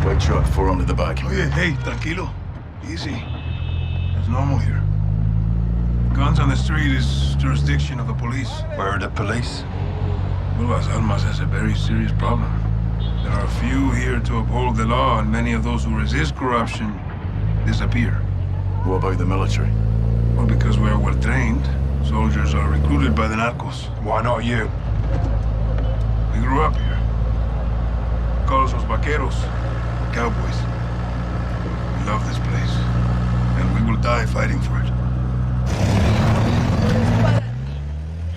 White truck, 4 under the back. Hey, tranquilo. Easy. It's normal here. Guns on the street is jurisdiction of the police. Where are the police? Well, Las Almas has a very serious problem. There are few here to uphold the law, and many of those who resist corruption disappear. What about the military? Well, because we're well trained, soldiers are recruited by the narcos. Why not you? We grew up here. Call us Los Vaqueros, cowboys. We love this place, and we will die fighting for it.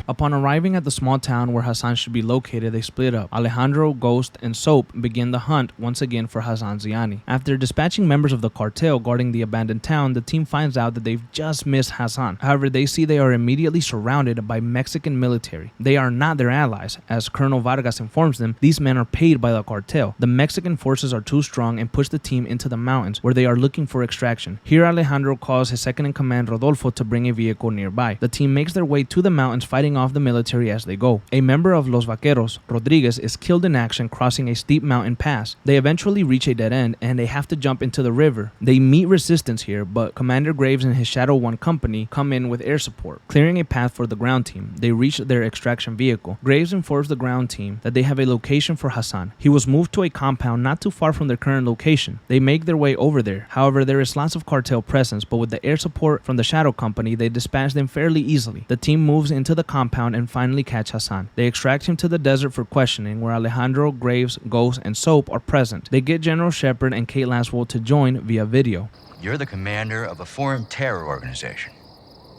Upon arriving at the small town where Hassan should be located, they split up. Alejandro, Ghost, and Soap begin the hunt once again for Hassan Ziani. After dispatching members of the cartel guarding the abandoned town, the team finds out that they've just missed Hassan. However, they see they are immediately surrounded by Mexican military. They are not their allies. As Colonel Vargas informs them, these men are paid by the cartel. The Mexican forces are too strong and push the team into the mountains where they are looking for extraction. Here, Alejandro calls his second-in-command Rodolfo to bring a vehicle nearby. The team makes their way to the mountains fighting fighting off the military as they go. A member of Los Vaqueros, Rodriguez, is killed in action crossing a steep mountain pass. They eventually reach a dead end and they have to jump into the river. They meet resistance here, but Commander Graves and his Shadow 1 company come in with air support, clearing a path for the ground team. They reach their extraction vehicle. Graves informs the ground team that they have a location for Hassan. He was moved to a compound not too far from their current location. They make their way over there. However, there is lots of cartel presence, but with the air support from the Shadow company, they dispatch them fairly easily. The team moves into the compound and finally catch Hassan. They extract him to the desert for questioning, where Alejandro, Graves, Ghost, and Soap are present. They get General Shepard and Kate Laswell to join via video. You're the commander of a foreign terror organization.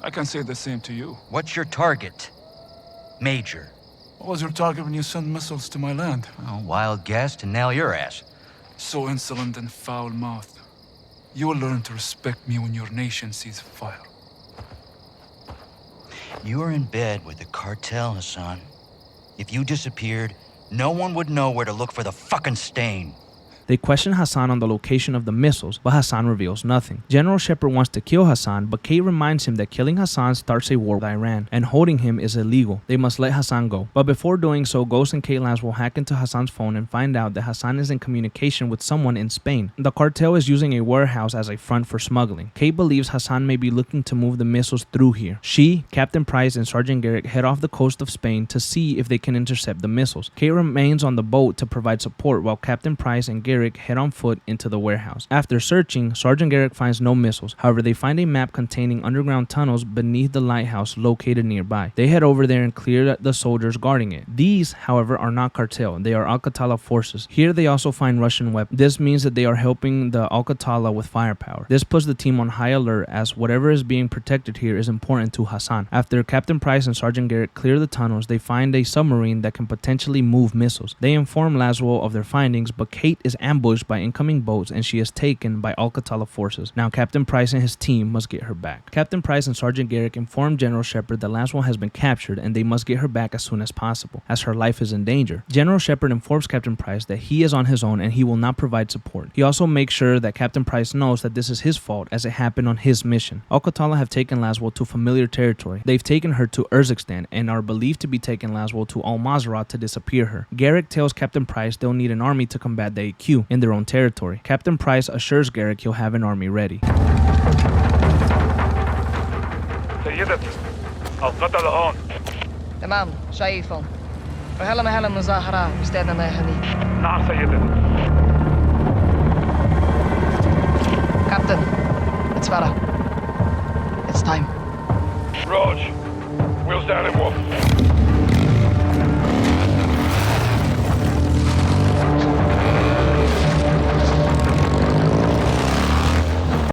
I can say the same to you. What's your target, Major? What was your target when you sent missiles to my land? Oh, wild guess to nail your ass. So insolent and foul-mouthed. You will learn to respect me when your nation sees fire. You are in bed with the cartel, Hassan. If you disappeared, no one would know where to look for the fucking stain. They question Hassan on the location of the missiles, but Hassan reveals nothing. General Shepard wants to kill Hassan, but Kate reminds him that killing Hassan starts a war with Iran, and holding him is illegal. They must let Hassan go. But before doing so, Ghost and Kate Laswell hack into Hassan's phone and find out that Hassan is in communication with someone in Spain. The cartel is using a warehouse as a front for smuggling. Kate believes Hassan may be looking to move the missiles through here. She, Captain Price, and Sergeant Garrick head off the coast of Spain to see if they can intercept the missiles. Kate remains on the boat to provide support while Captain Price and Garrick head on foot into the warehouse. After searching, Sergeant Garrick finds no missiles. However, they find a map containing underground tunnels beneath the lighthouse located nearby. They head over there and clear the soldiers guarding it. These, however, are not cartel. They are Al-Qatala forces. Here they also find Russian weapons. This means that they are helping the Al-Qatala with firepower. This puts the team on high alert as whatever is being protected here is important to Hassan. After Captain Price and Sergeant Garrick clear the tunnels, they find a submarine that can potentially move missiles. They inform Laswell of their findings, but Kate is ambushed by incoming boats and she is taken by Al-Qatala forces. Now Captain Price and his team must get her back. Captain Price and Sergeant Garrick inform General Shepard that Laswell has been captured and they must get her back as soon as possible, as her life is in danger. General Shepard informs Captain Price that he is on his own and he will not provide support. He also makes sure that Captain Price knows that this is his fault as it happened on his mission. Al-Qatala have taken Laswell to familiar territory. They've taken her to Urzikstan and are believed to be taking Laswell to Al-Mazrah to disappear her. Garrick tells Captain Price they'll need an army to combat the AQ in their own territory. Captain Price assures Garrick he'll have an army ready. سيدتي القتلة هون. تمام شايفهم. وهلا ما هلا مظاهرة باستاذنا ما هنيك. نعم سيدتي. Captain, it's Farah. It's time. Raj, we'll stand him up.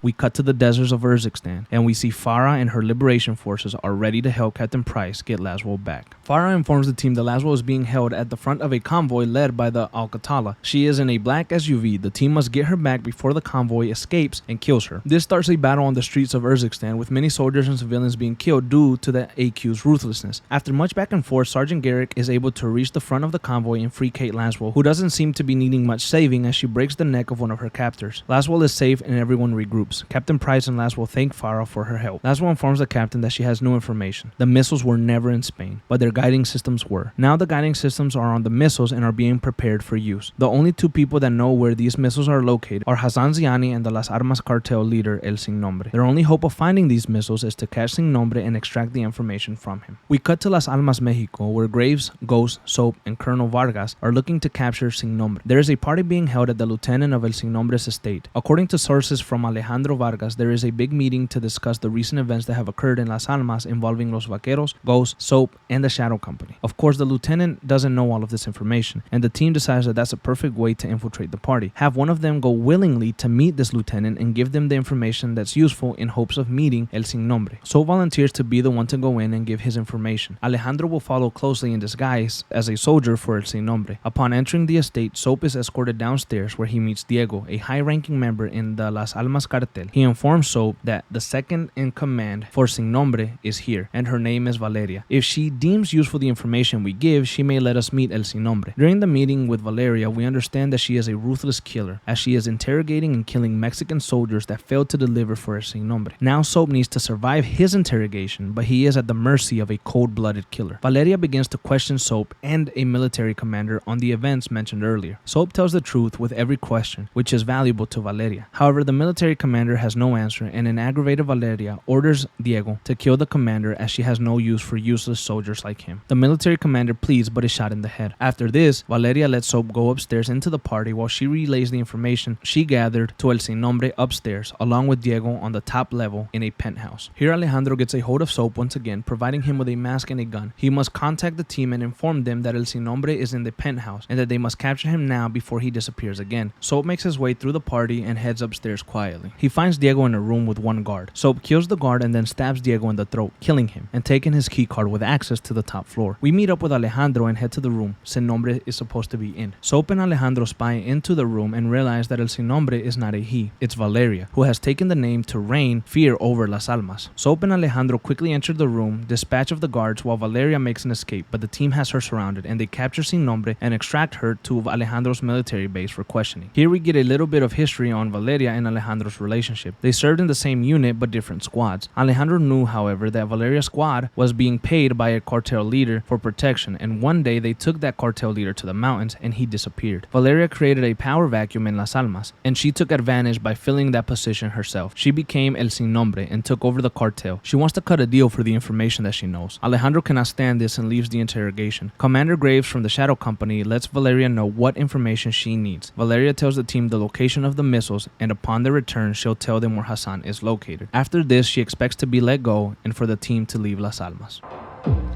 We cut to the deserts of Urzikstan, and we see Farah and her liberation forces are ready to help Captain Price get Laswell back. Farah informs the team that Laswell is being held at the front of a convoy led by the Al-Qatala. She is in a black SUV. The team must get her back before the convoy escapes and kills her. This starts a battle on the streets of Urzikstan, with many soldiers and civilians being killed due to the AQ's ruthlessness. After much back and forth, Sergeant Garrick is able to reach the front of the convoy and free Kate Laswell, who doesn't seem to be needing much saving as she breaks the neck of one of her captors. Laswell is safe and everyone regroups. Captain Price and Laswell thank Farah for her help. Laswell informs the captain that she has new information. The missiles were never in Spain, but their guiding systems were. Now the guiding systems are on the missiles and are being prepared for use. The only two people that know where these missiles are located are Hassan Ziani and the Las Armas cartel leader El Sin Nombre. Their only hope of finding these missiles is to catch Sin Nombre and extract the information from him. We cut to Las Almas, Mexico, where Graves, Ghost, Soap, and Colonel Vargas are looking to capture Sin Nombre. There is a party being held at the lieutenant of El Sin Nombre's estate. According to sources from Alejandro Vargas, there is a big meeting to discuss the recent events that have occurred in Las Almas involving Los Vaqueros, Ghost, Soap, and the Shadow Company. Of course, the lieutenant doesn't know all of this information, and the team decides that that's a perfect way to infiltrate the party. Have one of them go willingly to meet this lieutenant and give them the information that's useful in hopes of meeting El Sin Nombre. Soap volunteers to be the one to go in and give his information. Alejandro will follow closely in disguise as a soldier for El Sin Nombre. Upon entering the estate, Soap is escorted downstairs where he meets Diego, a high-ranking member in the Las Almas cartel cartel. He informs Soap that the second in command for Sin Nombre is here, and her name is Valeria. If she deems useful the information we give, she may let us meet El Sin Nombre. During the meeting with Valeria, we understand that she is a ruthless killer, as she is interrogating and killing Mexican soldiers that failed to deliver for El Sin Nombre. Now Soap needs to survive his interrogation, but he is at the mercy of a cold-blooded killer. Valeria begins to question Soap and a military commander on the events mentioned earlier. Soap tells the truth with every question, which is valuable to Valeria. However, the military commander has no answer, and an aggravated Valeria orders Diego to kill the commander as she has no use for useless soldiers like him. The military commander pleads but is shot in the head. After this, Valeria lets Soap go upstairs into the party while she relays the information she gathered to El Sin Nombre upstairs, along with Diego on the top level in a penthouse. Here Alejandro gets a hold of Soap once again, providing him with a mask and a gun. He must contact the team and inform them that El Sin Nombre is in the penthouse and that they must capture him now before he disappears again. Soap makes his way through the party and heads upstairs quietly. He finds Diego in a room with one guard. Soap kills the guard and then stabs Diego in the throat, killing him and taking his keycard with access to the top floor. We meet up with Alejandro and head to the room Sin Nombre is supposed to be in. Soap and Alejandro spy into the room and realize that El Sin Nombre is not a he, it's Valeria, who has taken the name to reign fear over Las Almas. Soap and Alejandro quickly enter the room, dispatch of the guards while Valeria makes an escape, but the team has her surrounded and they capture Sin Nombre and extract her to Alejandro's military base for questioning. Here we get a little bit of history on Valeria and Alejandro's relationship. They served in the same unit but different squads. Alejandro knew, however, that Valeria's squad was being paid by a cartel leader for protection, and one day they took that cartel leader to the mountains and he disappeared. Valeria created a power vacuum in Las Almas, and she took advantage by filling that position herself. She became El Sin Nombre and took over the cartel. She wants to cut a deal for the information that she knows. Alejandro cannot stand this and leaves the interrogation. Commander Graves from the Shadow Company lets Valeria know what information she needs. Valeria tells the team the location of the missiles, and upon their return, she'll tell them where Hassan is located. After this, she expects to be let go and for the team to leave Las Almas.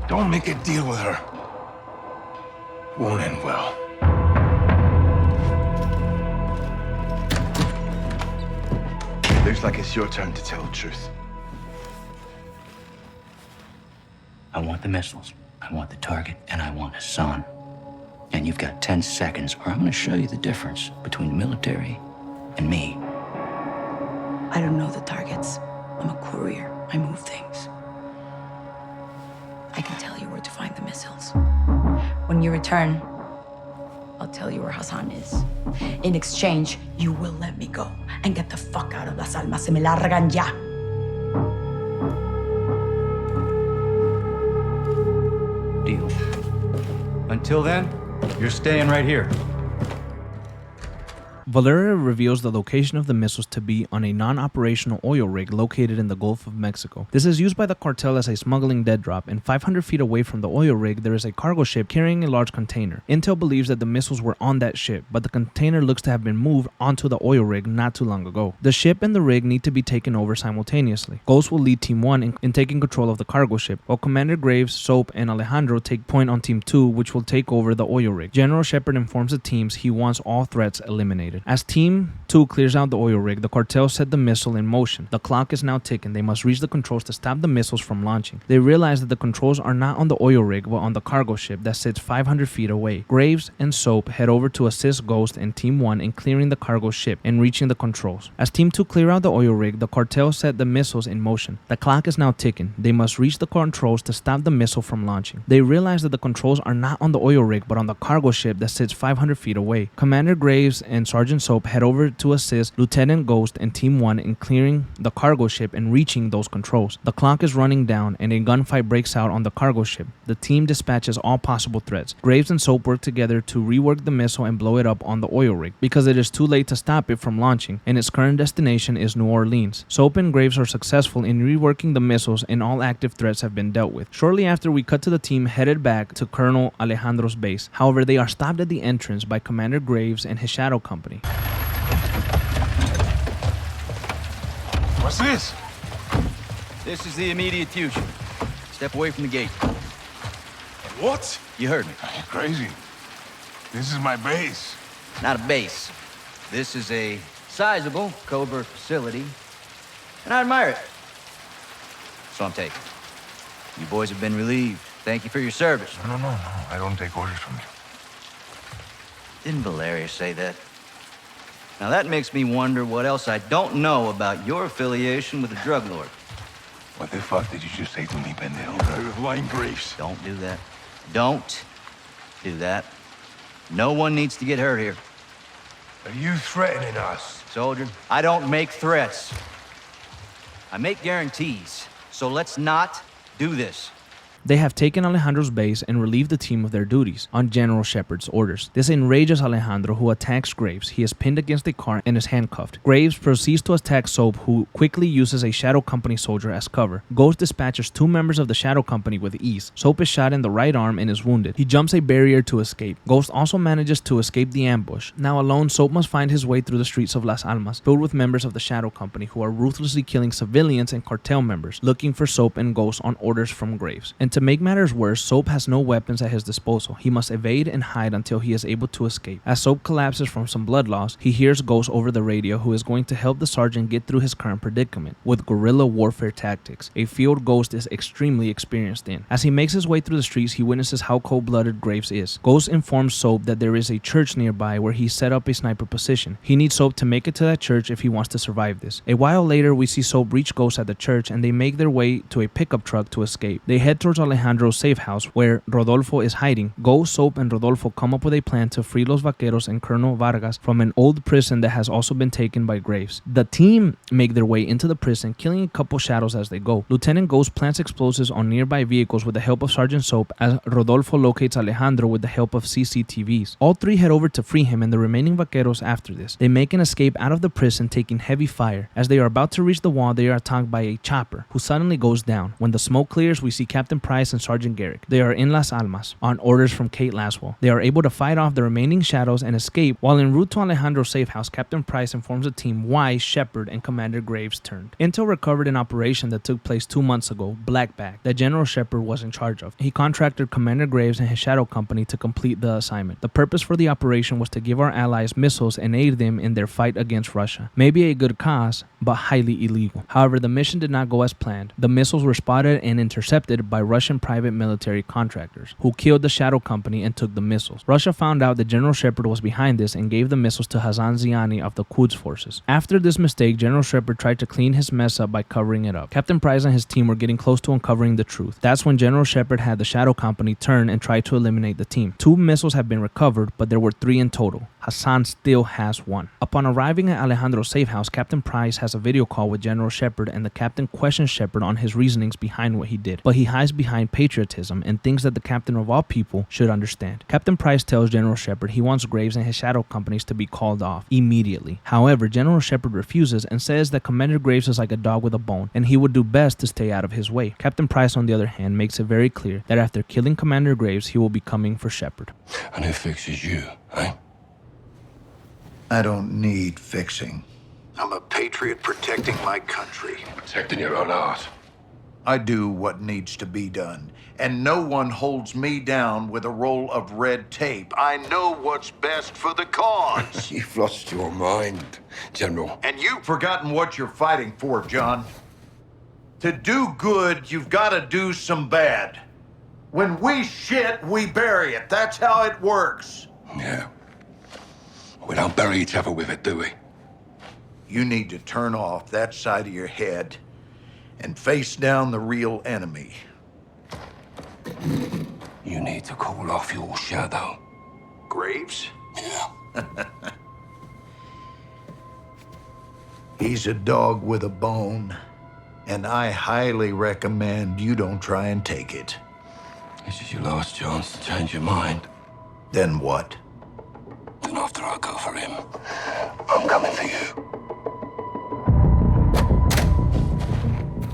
Don't make a deal with her. Won't end well. Looks like it's your turn to tell the truth. I want the missiles, I want the target, and I want Hassan. And you've got 10 seconds, or I'm gonna show you the difference between the military and me. I don't know the targets. I'm a courier. I move things. I can tell you where to find the missiles. When you return, I'll tell you where Hassan is. In exchange, you will let me go and get the fuck out of Las Almas. Se me largan ya. Deal. Until then, you're staying right here. Valeria reveals the location of the missiles to be on a non-operational oil rig located in the Gulf of Mexico. This is used by the cartel as a smuggling dead drop, and 500 feet away from the oil rig there is a cargo ship carrying a large container. Intel believes that the missiles were on that ship, but the container looks to have been moved onto the oil rig not too long ago. The ship and the rig need to be taken over simultaneously. Ghost will lead Team 1 in taking control of the cargo ship, while Commander Graves, Soap, and Alejandro take point on Team 2, which will take over the oil rig. General Shepard informs the teams he wants all threats eliminated. As Team 2 clears out the oil rig, the cartel set the missile in motion. The clock is now ticking. They must reach the controls to stop the missiles from launching. They realize that the controls are not on the oil rig, but on the cargo ship that sits 500 feet away. Graves and Soap head over to assist Ghost and Team 1 in clearing the cargo ship and reaching the controls. As Team 2 clear out the oil rig, the cartel set the missiles in motion. The clock is now ticking. They must reach the controls to stop the missile from launching. They realize that the controls are not on the oil rig, but on the cargo ship that sits 500 feet away. Commander Graves and Sergeant Soap head over to assist Lieutenant Ghost and Team 1 in clearing the cargo ship and reaching those controls. The clock is running down and a gunfight breaks out on the cargo ship. The team dispatches all possible threats. Graves and Soap work together to rework the missile and blow it up on the oil rig because it is too late to stop it from launching and its current destination is New Orleans. Soap and Graves are successful in reworking the missiles and all active threats have been dealt with. Shortly after, we cut to the team headed back to Colonel Alejandro's base. However, they are stopped at the entrance by Commander Graves and his Shadow Company. What's this? This is the immediate future. Step away from the gate. What? You heard me. You're crazy. This is my base. Not a base. This is a sizable covert facility, and I admire it. So I'm taking. You boys have been relieved. Thank you for your service. No. I don't take orders from you. Didn't Valeria say that? Now that makes me wonder what else I don't know about your affiliation with the drug lord. What the fuck did you just say to me, pendejo? Line Graves. Don't do that. Don't do that. No one needs to get hurt here. Are you threatening us? Soldier, I don't make threats. I make guarantees. So let's not do this. They have taken Alejandro's base and relieved the team of their duties on General Shepard's orders. This enrages Alejandro, who attacks Graves. He is pinned against a car and is handcuffed. Graves proceeds to attack Soap, who quickly uses a Shadow Company soldier as cover. Ghost dispatches 2 members of the Shadow Company with ease. Soap is shot in the right arm and is wounded. He jumps a barrier to escape. Ghost also manages to escape the ambush. Now alone, Soap must find his way through the streets of Las Almas, filled with members of the Shadow Company who are ruthlessly killing civilians and cartel members, looking for Soap and Ghost on orders from Graves. And to make matters worse, Soap has no weapons at his disposal. He must evade and hide until he is able to escape. As Soap collapses from some blood loss, he hears Ghost over the radio, who is going to help the sergeant get through his current predicament with guerrilla warfare tactics, a field Ghost is extremely experienced in. As he makes his way through the streets, he witnesses how cold-blooded Graves is. Ghost informs Soap that there is a church nearby where he set up a sniper position. He needs Soap to make it to that church if he wants to survive this. A while later, we see Soap reach Ghost at the church, and they make their way to a pickup truck to escape. They head towards Alejandro's safe house where Rodolfo is hiding. Ghost, Soap, and Rodolfo come up with a plan to free Los Vaqueros and Colonel Vargas from an old prison that has also been taken by Graves. The team make their way into the prison, killing a couple shadows as they go. Lieutenant Ghost plants explosives on nearby vehicles with the help of Sergeant Soap, as Rodolfo locates Alejandro with the help of CCTVs. All 3 head over to free him and the remaining Vaqueros after this. They make an escape out of the prison, taking heavy fire. As they are about to reach the wall, they are attacked by a chopper, who suddenly goes down. When the smoke clears, we see Captain Price and Sergeant Garrick. They are in Las Almas on orders from Kate Laswell. They are able to fight off the remaining shadows and escape. While en route to Alejandro's safe house, Captain Price informs the team why Shepard and Commander Graves turned. Intel recovered an operation that took place 2 months ago, Black Bag, that General Shepard was in charge of. He contracted Commander Graves and his Shadow Company to complete the assignment. The purpose for the operation was to give our allies missiles and aid them in their fight against Russia. Maybe a good cause, but highly illegal. However, the mission did not go as planned. The missiles were spotted and intercepted by Russian private military contractors, who killed the Shadow Company and took the missiles. Russia found out that General Shepard was behind this and gave the missiles to Hassan Ziani of the Quds forces. After this mistake, General Shepard tried to clean his mess up by covering it up. Captain Price and his team were getting close to uncovering the truth. That's when General Shepard had the Shadow Company turn and try to eliminate the team. 2 missiles have been recovered, but there were 3 in total. Hassan still has 1. Upon arriving at Alejandro's safe house, Captain Price has a video call with General Shepard, and the captain questions Shepard on his reasonings behind what he did, but he hides behind patriotism and things that the captain of all people should understand. Captain Price tells General Shepard he wants Graves and his Shadow Companies to be called off immediately. However, General Shepard refuses and says that Commander Graves is like a dog with a bone, and he would do best to stay out of his way. Captain Price, on the other hand, makes it very clear that after killing Commander Graves, he will be coming for Shepard. And who fixes you, eh? I don't need fixing. I'm a patriot protecting my country. Protecting your own art. I do what needs to be done, and no one holds me down with a roll of red tape. I know what's best for the cause. You've lost your mind, General. And you've forgotten what you're fighting for, John. To do good, you've got to do some bad. When we shit, we bury it. That's how it works. Yeah. We don't bury each other with it, do we? You need to turn off that side of your head and face down the real enemy. You need to call off your shadow. Graves? Yeah. He's a dog with a bone, and I highly recommend you don't try and take it. This is your last chance to change your mind. Then what? Then after I go for him, I'm coming for you.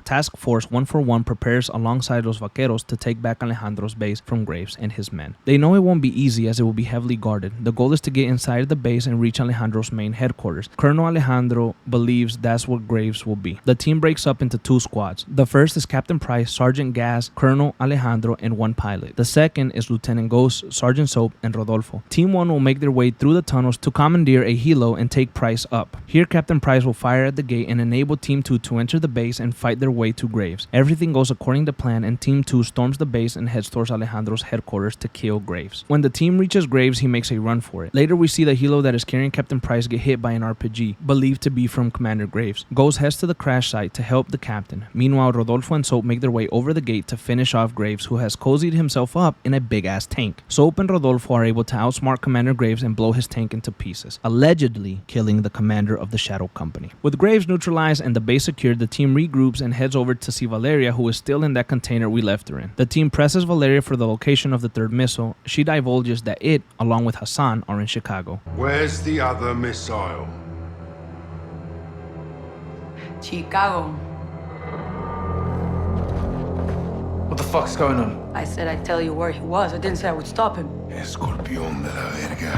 Task Force 141 prepares alongside Los Vaqueros to take back Alejandro's base from Graves and his men. They know it won't be easy as it will be heavily guarded. The goal is to get inside the base and reach Alejandro's main headquarters. Colonel Alejandro believes that's where Graves will be. The team breaks up into 2 squads. The first is Captain Price, Sergeant Gas, Colonel Alejandro, and 1 pilot. The second is Lieutenant Ghost, Sergeant Soap, and Rodolfo. Team 1 will make their way through the tunnels to commandeer a helo and take Price up. Here, Captain Price will fire at the gate and enable Team 2 to enter the base and fight their way way to Graves. Everything goes according to plan, and Team 2 storms the base and heads towards Alejandro's headquarters to kill Graves. When the team reaches Graves, he makes a run for it. Later, we see the helo that is carrying Captain Price get hit by an RPG, believed to be from Commander Graves. Ghost heads to the crash site to help the captain. Meanwhile, Rodolfo and Soap make their way over the gate to finish off Graves, who has cozied himself up in a big-ass tank. Soap and Rodolfo are able to outsmart Commander Graves and blow his tank into pieces, allegedly killing the commander of the Shadow Company. With Graves neutralized and the base secured, the team regroups and heads over to see Valeria, who is still in that container we left her in. The team presses Valeria for the location of the third missile. She divulges that it, along with Hassan, are in Chicago. Where's the other missile? Chicago. What the fuck's going on? I said I'd tell you where he was. I didn't say I would stop him. Escorpión de la verga.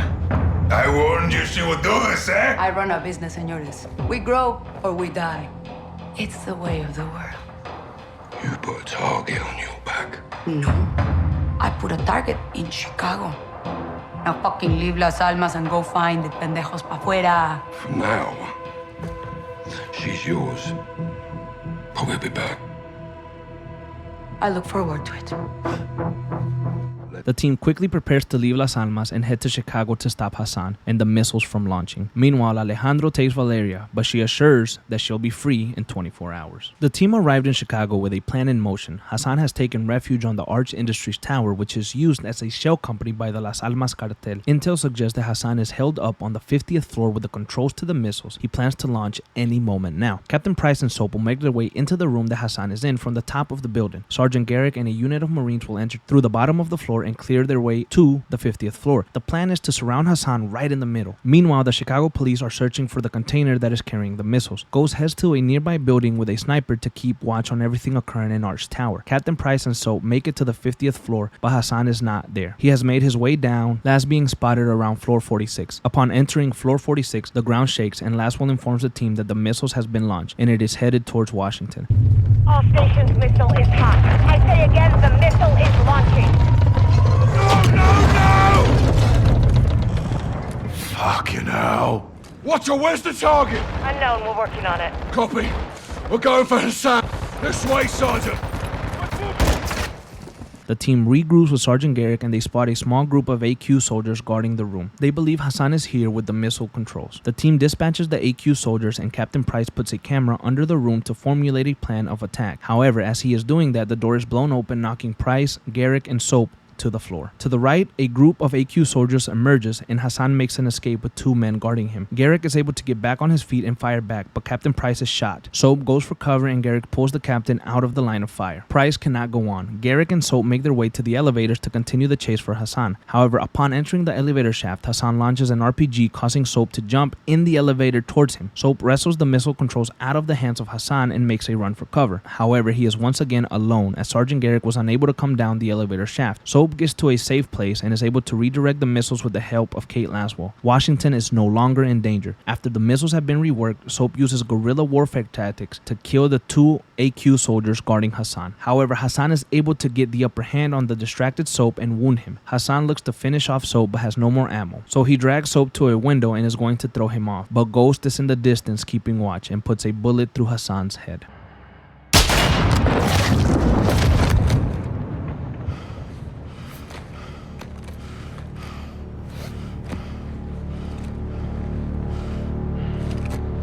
I warned you she would do this, eh? I run a business, senores. We grow or we die. It's the way of the world. You put a target on your back. No. I put a target in Chicago. Now fucking leave Las Almas and go find the pendejos pa' fuera. For now, she's yours. But we'll be back. I look forward to it. The team quickly prepares to leave Las Almas and head to Chicago to stop Hassan and the missiles from launching. Meanwhile, Alejandro takes Valeria, but she assures that she'll be free in 24 hours. The team arrived in Chicago with a plan in motion. Hassan has taken refuge on the Arch Industries Tower, which is used as a shell company by the Las Almas cartel. Intel suggests that Hassan is held up on the 50th floor with the controls to the missiles. He plans to launch any moment now. Captain Price and Soap will make their way into the room that Hassan is in from the top of the building. Sergeant Garrick and a unit of Marines will enter through the bottom of the floor and clear their way to the 50th floor. The plan is to surround Hassan right in the middle. Meanwhile, the Chicago police are searching for the container that is carrying the missiles. Ghost heads to a nearby building with a sniper to keep watch on everything occurring in Arch Tower. Captain Price and Soap make it to the 50th floor, but Hassan is not there. He has made his way down, last being spotted around floor 46. Upon entering floor 46, the ground shakes and Laswell informs the team that the missiles has been launched and it is headed towards Washington. All stations, missile is hot. I say again, the missile is launching. No! Fucking hell. Watcher, where's the target? Unknown, we're working on it. Copy. We're going for Hassan. This way, Sergeant. The team regroups with Sergeant Garrick and they spot a small group of AQ soldiers guarding the room. They believe Hassan is here with the missile controls. The team dispatches the AQ soldiers and Captain Price puts a camera under the room to formulate a plan of attack. However, as he is doing that, the door is blown open, knocking Price, Garrick, and Soap to the floor. To the right, a group of AQ soldiers emerges and Hassan makes an escape with two men guarding him. Garrick is able to get back on his feet and fire back, but Captain Price is shot. Soap goes for cover and Garrick pulls the captain out of the line of fire. Price cannot go on. Garrick and Soap make their way to the elevators to continue the chase for Hassan. However, upon entering the elevator shaft, Hassan launches an RPG, causing Soap to jump in the elevator towards him. Soap wrestles the missile controls out of the hands of Hassan and makes a run for cover. However, he is once again alone as Sergeant Garrick was unable to come down the elevator shaft. Soap gets to a safe place and is able to redirect the missiles with the help of Kate Laswell. Washington is no longer in danger. After the missiles have been reworked, Soap uses guerrilla warfare tactics to kill the two AQ soldiers guarding Hassan. However, Hassan is able to get the upper hand on the distracted Soap and wound him. Hassan looks to finish off Soap but has no more ammo. So he drags Soap to a window and is going to throw him off. But Ghost is in the distance keeping watch and puts a bullet through Hassan's head.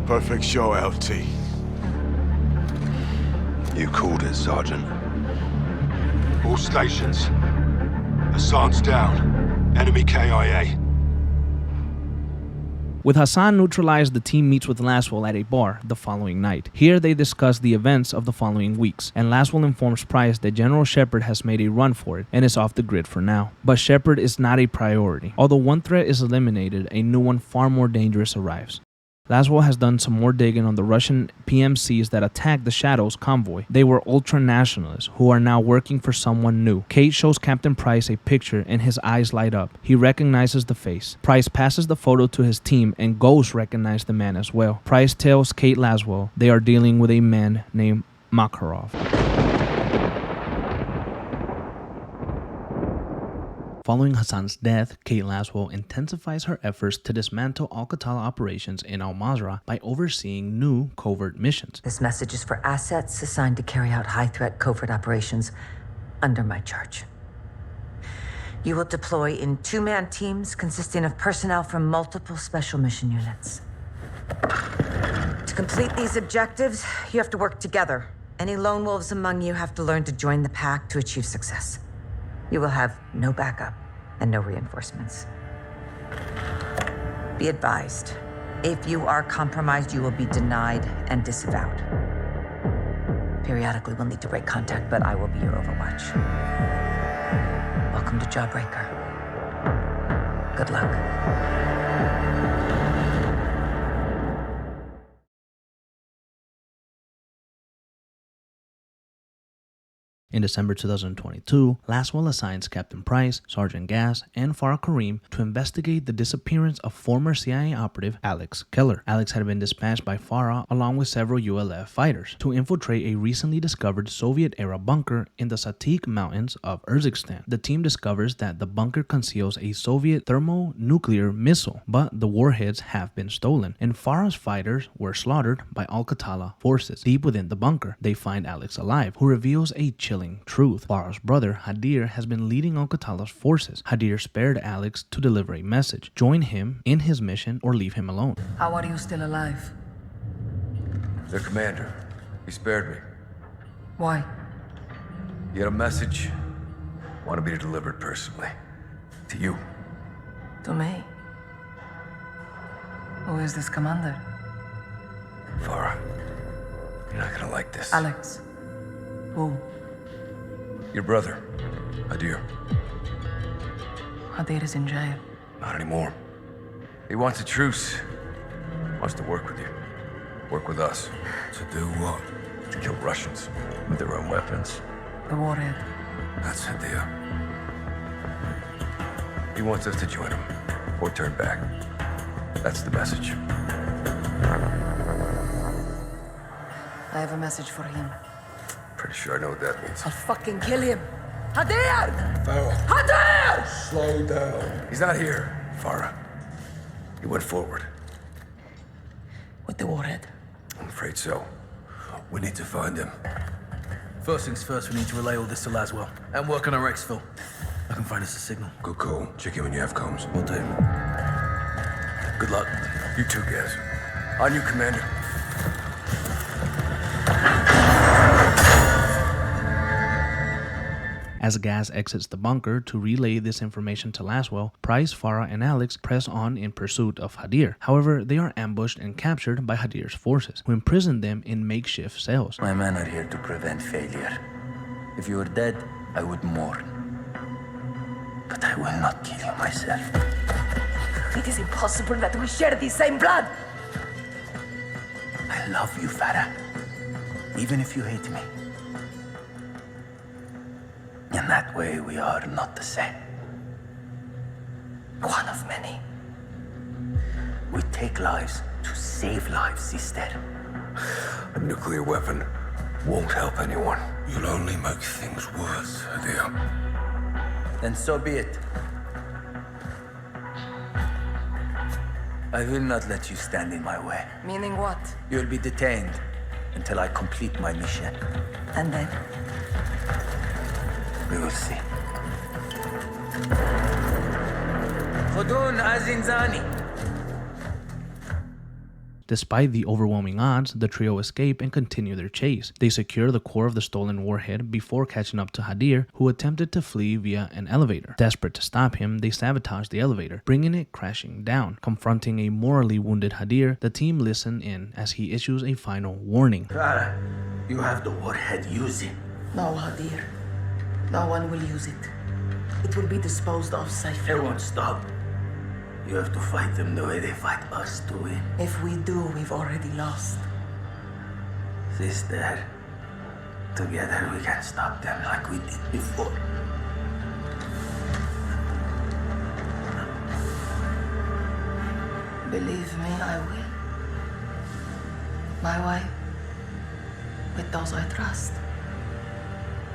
Perfect show, LT. You called it, Sergeant. All stations. Hassan's down. Enemy KIA. With Hassan neutralized, the team meets with Laswell at a bar the following night. Here they discuss the events of the following weeks, and Laswell informs Price that General Shepard has made a run for it and is off the grid for now. But Shepard is not a priority. Although one threat is eliminated, a new one far more dangerous arrives. Laswell has done some more digging on the Russian PMCs that attacked the Shadows convoy. They were ultra-nationalists who are now working for someone new. Kate shows Captain Price a picture and his eyes light up. He recognizes the face. Price passes the photo to his team and Ghost recognizes the man as well. Price tells Kate Laswell they are dealing with a man named Makarov. Following Hassan's death, Kate Laswell intensifies her efforts to dismantle Al-Qatala operations in Al-Mazrah by overseeing new covert missions. This message is for assets assigned to carry out high-threat covert operations under my charge. You will deploy in two-man teams consisting of personnel from multiple special mission units. To complete these objectives, you have to work together. Any lone wolves among you have to learn to join the pack to achieve success. You will have no backup and no reinforcements. Be advised, if you are compromised, you will be denied and disavowed. Periodically, we'll need to break contact, but I will be your overwatch. Welcome to Jawbreaker. Good luck. In December 2022, Laswell assigns Captain Price, Sergeant Gass, and Farah Kareem to investigate the disappearance of former CIA operative Alex Keller. Alex had been dispatched by Farah along with several ULF fighters to infiltrate a recently discovered Soviet-era bunker in the Satik Mountains of Urzikstan. The team discovers that the bunker conceals a Soviet thermonuclear missile, but the warheads have been stolen, and Farah's fighters were slaughtered by Al-Qatala forces. Deep within the bunker, they find Alex alive, who reveals a chilling truth. Farah's brother, Hadir, has been leading Al-Qatala's forces. Hadir spared Alex to deliver a message. Join him in his mission or leave him alone. How are you still alive? Their commander. He spared me. Why? He had a message. Wanted me to deliver it personally. To you. To me? Who is this commander? Farah. You're not gonna like this. Alex. Who? Your brother, Hadir. Hadir is in jail. Not anymore. He wants a truce. Wants to work with you. Work with us. To do what? To kill Russians with their own weapons. The warhead. That's Hadir. He wants us to join him. Or turn back. That's the message. I have a message for him. Pretty sure I know what that means. I'll fucking kill him. Hadir! Farah. Hadir! Slow down. He's not here, Farah. He went forward. With the warhead? I'm afraid so. We need to find him. First things first, we need to relay all this to Laswell and work on our exfil. I can find us a signal. Good call. Check in when you have comms. Will do. Good luck. You too, Gaz. On you, Commander. As Gaz exits the bunker to relay this information to Laswell, Price, Farah, and Alex press on in pursuit of Hadir. However, they are ambushed and captured by Hadir's forces, who imprison them in makeshift cells. My men are here to prevent failure. If you were dead, I would mourn. But I will not kill you myself. It is impossible that we share the same blood! I love you, Farah. Even if you hate me. In that way, we are not the same. One of many. We take lives to save lives, sister. A nuclear weapon won't help anyone. You'll only make things worse, Hadir. Then so be it. I will not let you stand in my way. Meaning what? You'll be detained until I complete my mission. And then? We will see. Khudun Azinzani. Despite the overwhelming odds, the trio escape and continue their chase. They secure the core of the stolen warhead before catching up to Hadir, who attempted to flee via an elevator. Desperate to stop him, they sabotage the elevator, bringing it crashing down. Confronting a morally wounded Hadir, the team listen in as he issues a final warning. Farah, you have the warhead. Use it. No, Hadir. No one will use it. It will be disposed of safely. They won't stop. You have to fight them the way they fight us to win. If we do, we've already lost. Sister, together we can stop them like we did before. Believe me, I will. My wife, with those I trust.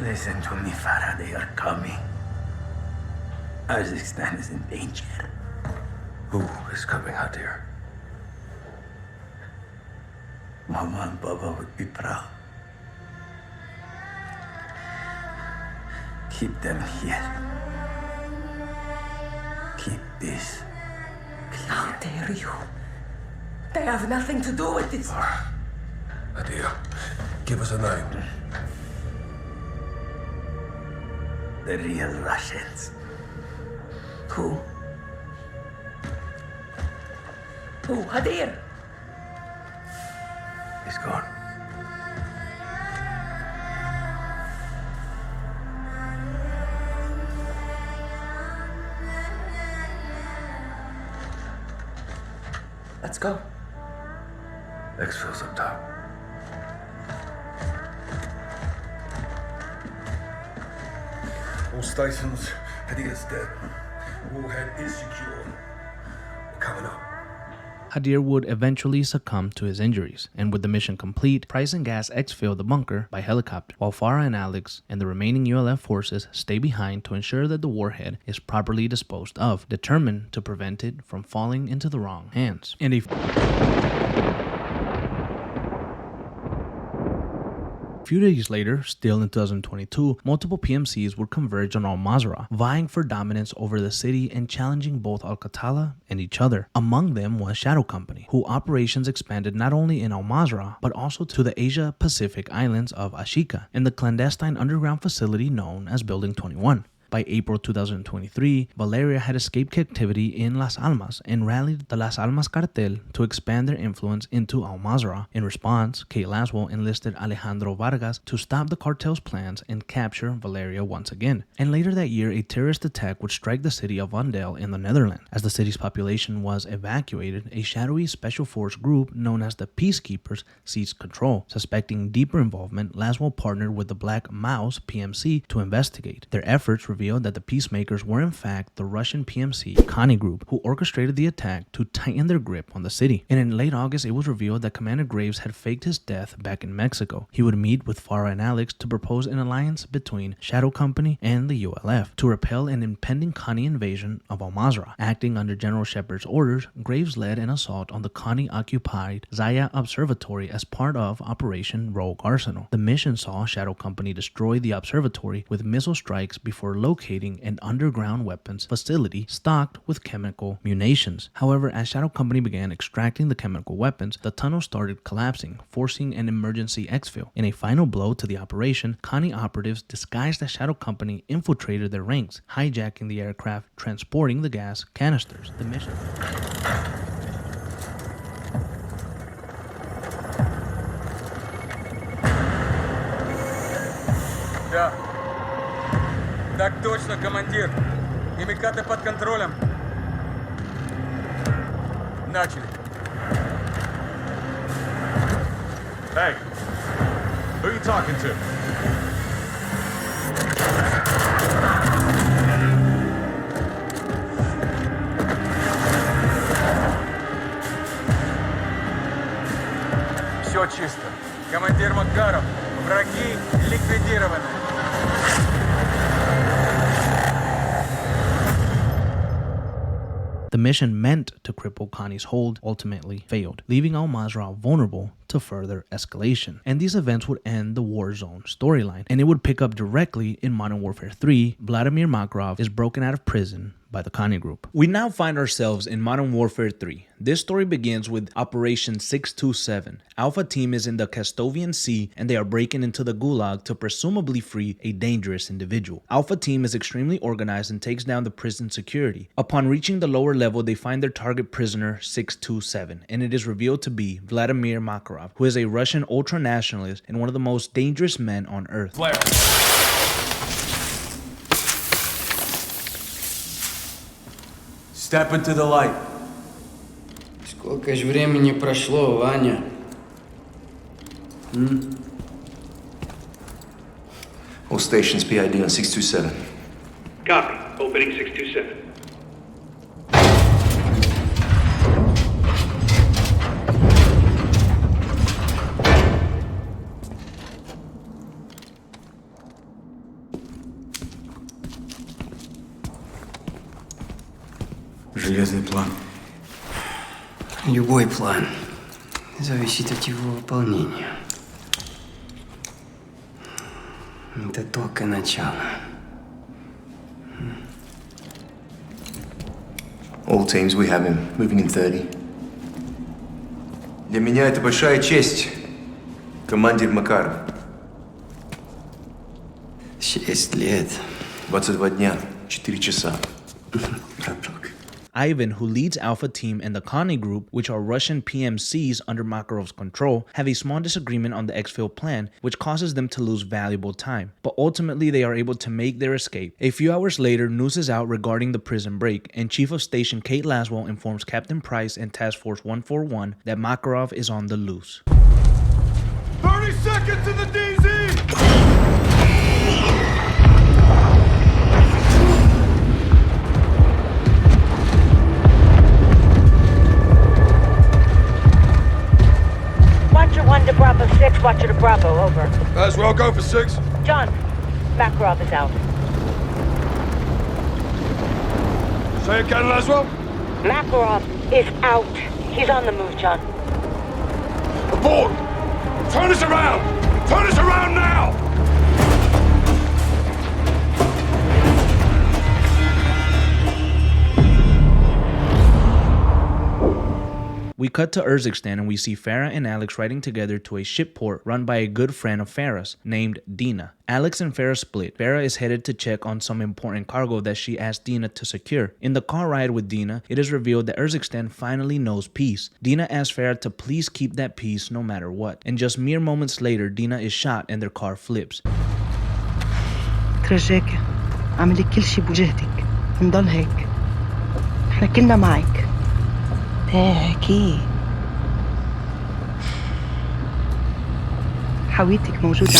Listen to me, Farah. They are coming. Kazakhstan is in danger. Who is coming out here? Mama and Baba would be proud. Keep them here. Keep this clear. How dare you? They have nothing to do with this. Adia, give us a name. The real Russians. Who? Who? Hadir? He's gone. Let's go. Exfil's up top. All stations, Hadir's dead. Warhead is secure. We're coming up. Hadir would eventually succumb to his injuries, and with the mission complete, Price and Gas exfil the bunker by helicopter, while Farah and Alex and the remaining ULF forces stay behind to ensure that the warhead is properly disposed of, determined to prevent it from falling into the wrong hands. And a few days later, still in 2022, multiple PMCs would converge on Al-Mazrah, vying for dominance over the city and challenging both Al-Qatala and each other. Among them was Shadow Company, whose operations expanded not only in Al-Mazrah, but also to the Asia-Pacific islands of Ashika and the clandestine underground facility known as Building 21. By April 2023, Valeria had escaped captivity in Las Almas and rallied the Las Almas cartel to expand their influence into Al-Mazrah. In response, Kate Laswell enlisted Alejandro Vargas to stop the cartel's plans and capture Valeria once again. And later that year, a terrorist attack would strike the city of Vandel in the Netherlands. As the city's population was evacuated, a shadowy special force group known as the Peacekeepers seized control. Suspecting deeper involvement, Laswell partnered with the Black Mouse PMC to investigate. Their efforts revealed that the peacemakers were in fact the Russian PMC Khani group, who orchestrated the attack to tighten their grip on the city. And in late August, it was revealed that Commander Graves had faked his death back in Mexico. He would meet with Farah and Alex to propose an alliance between Shadow Company and the ULF to repel an impending Khani invasion of Al-Mazrah. Acting under General Shepard's orders, Graves led an assault on the Khani-occupied Zaya Observatory as part of Operation Rogue Arsenal. The mission saw Shadow Company destroy the observatory with missile strikes before locating an underground weapons facility stocked with chemical munitions. However, as Shadow Company began extracting the chemical weapons, the tunnel started collapsing, forcing an emergency exfil. In a final blow to the operation, Khani operatives disguised as Shadow Company infiltrated their ranks, hijacking the aircraft transporting the gas canisters. The mission. Да. Так точно, командир. Химикаты под контролем. Начали. Hey, who are you talking to? Все чисто. Командир Макаров, враги ликвидированы. The mission meant to cripple Khani's hold ultimately failed, leaving Al-Mazrah vulnerable to further escalation. And these events would end the Warzone storyline, and it would pick up directly in Modern Warfare 3. Vladimir Makarov is broken out of prison by the Khani group. We now find ourselves in Modern Warfare 3. This story begins with Operation 627. Alpha Team is in the Castovian Sea and they are breaking into the Gulag to presumably free a dangerous individual. Alpha Team is extremely organized and takes down the prison security. Upon reaching the lower level, they find their target prisoner 627, and it is revealed to be Vladimir Makarov, who is a Russian ultra-nationalist and one of the most dangerous men on Earth. Flare. Step into the light. Сколько ж времени прошло, Ваня? All stations PID on 627. Copy. Opening 627. Любой план зависит от его выполнения. Это только начало. All teams, we have him. Moving in 30. Для меня это большая честь, командир Макаров. 6 лет. 22 дня, 4 часа. Ivan, who leads Alpha Team and the Connie Group, which are Russian PMCs under Makarov's control, have a small disagreement on the exfil plan, which causes them to lose valuable time. But ultimately, they are able to make their escape. A few hours later, news is out regarding the prison break, and Chief of Station Kate Laswell informs Captain Price and Task Force 141 that Makarov is on the loose. 30 seconds in the DZ! Watcher 1 to Bravo 6, Watcher to Bravo, over. As well, go for 6. John, Makarov is out. Say again, Laswell. Makarov is out. He's on the move, John. Aboard! Turn us around! Turn us around now! We cut to Urzikstan and we see Farah and Alex riding together to a ship port run by a good friend of Farah's named Dina. Alex and Farah split. Farah is headed to check on some important cargo that she asked Dina to secure. In the car ride with Dina, it is revealed that Urzikstan finally knows peace. Dina asks Farah to please keep that peace no matter what. And just mere moments later, Dina is shot and their car flips. ترجاك اعملي كل شي بوجهتك نضل هيك احنا كلنا معك اكيد حاويتك موجودة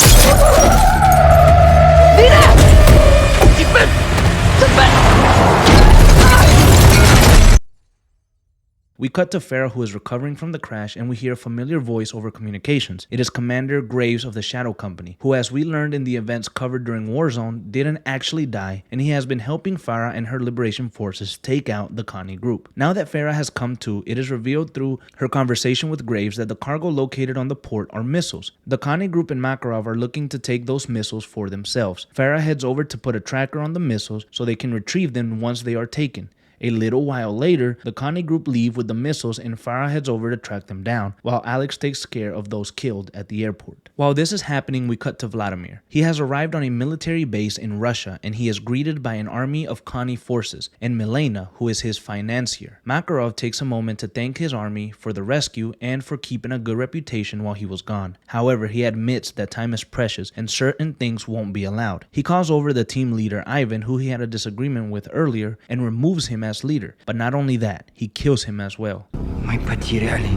We cut to Farah, who is recovering from the crash, and we hear a familiar voice over communications. It is Commander Graves of the Shadow Company, who, as we learned in the events covered during Warzone, didn't actually die, and he has been helping Farah and her liberation forces take out the Connie group. Now that Farah has come to, it is revealed through her conversation with Graves that the cargo located on the port are missiles. The Connie group and Makarov are looking to take those missiles for themselves. Farah heads over to put a tracker on the missiles so they can retrieve them once they are taken. A little while later, the Connie group leave with the missiles and Farah heads over to track them down, while Alex takes care of those killed at the airport. While this is happening, we cut to Vladimir. He has arrived on a military base in Russia and he is greeted by an army of Connie forces and Milena, who is his financier. Makarov takes a moment to thank his army for the rescue and for keeping a good reputation while he was gone. However, he admits that time is precious and certain things won't be allowed. He calls over the team leader Ivan, who he had a disagreement with earlier, and removes him as leader. But not only that, he kills him as well. Мы потеряли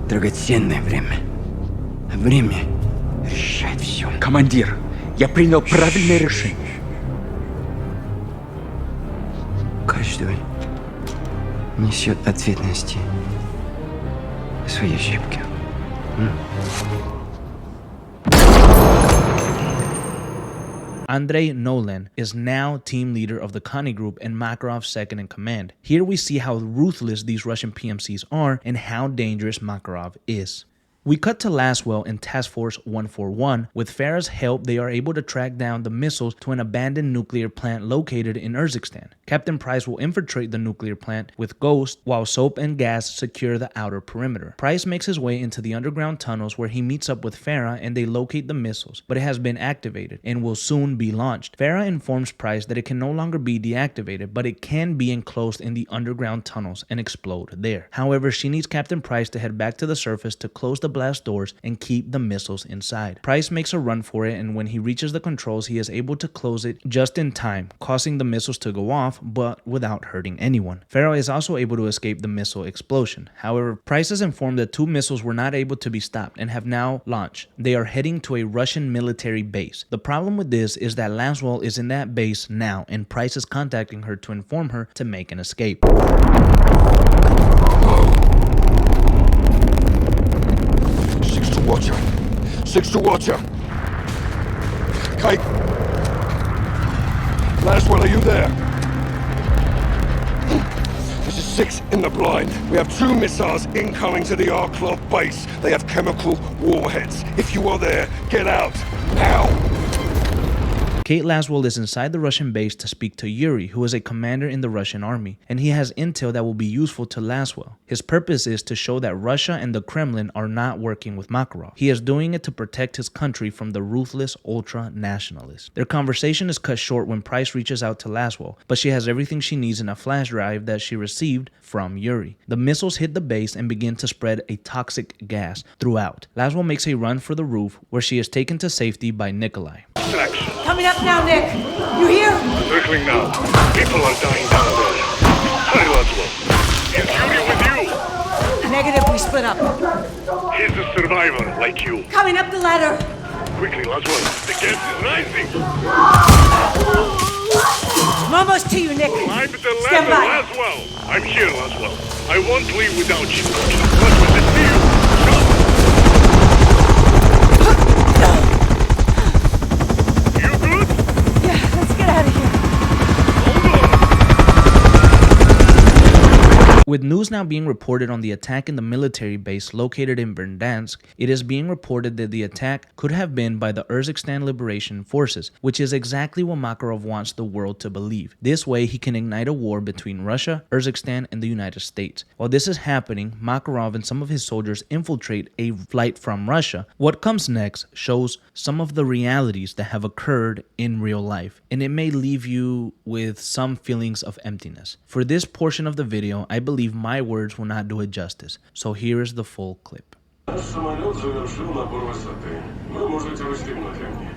драгоценное время. Время решает все. Командир, я принял правильное решение. Каждый несет ответственности за свои ошибки. Andrei Nolan is now team leader of the Connie group and Makarov's second in command. Here we see how ruthless these Russian PMCs are and how dangerous Makarov is. We cut to Laswell and Task Force 141. With Farah's help, they are able to track down the missiles to an abandoned nuclear plant located in Urzikstan. Captain Price will infiltrate the nuclear plant with Ghost, while Soap and Gas secure the outer perimeter. Price makes his way into the underground tunnels where he meets up with Farah and they locate the missiles, but it has been activated and will soon be launched. Farah informs Price that it can no longer be deactivated, but it can be enclosed in the underground tunnels and explode there. However, she needs Captain Price to head back to the surface to close the blast doors and keep the missiles inside. Price makes a run for it, and when he reaches the controls, he is able to close it just in time, causing the missiles to go off, but without hurting anyone. Farah is also able to escape the missile explosion. However, Price is informed that 2 missiles were not able to be stopped and have now launched. They are heading to a Russian military base. The problem with this is that Laswell is in that base now, and Price is contacting her to inform her to make an escape. 6 to Watcher. Kate. Laswell, are you there? This is 6 in the blind. We have 2 missiles incoming to the Arklov base. They have chemical warheads. If you are there, get out. Now! Kate Laswell is inside the Russian base to speak to Yuri, who is a commander in the Russian army, and he has intel that will be useful to Laswell. His purpose is to show that Russia and the Kremlin are not working with Makarov. He is doing it to protect his country from the ruthless ultra-nationalists. Their conversation is cut short when Price reaches out to Laswell, but she has everything she needs in a flash drive that she received from Yuri. The missiles hit the base and begin to spread a toxic gas throughout. Laswell makes a run for the roof, where she is taken to safety by Nikolai. Coming up now, Nick. You here? Circling now. People are dying down there. Hi, Laswell. Is Yuri with you? Negative, we split up. He's a survivor, like you. Coming up the ladder. Quickly, Laswell. The gas is rising. I'm almost to you, Nick. Climb the Stand ladder, by. Laswell. I'm here, Laswell. I won't leave without you. Laswell, let's see you. With news now being reported on the attack in the military base located in Verdansk, it is being reported that the attack could have been by the Urzikstan Liberation Forces, which is exactly what Makarov wants the world to believe. This way, he can ignite a war between Russia, Urzikstan, and the United States. While this is happening, Makarov and some of his soldiers infiltrate a flight from Russia. What comes next shows some of the realities that have occurred in real life, and it may leave you with some feelings of emptiness. For this portion of the video, I believe my words will not do it justice, so here is the full clip. Самолет завершил набор высоты. Вы можете расстегнуть ремни.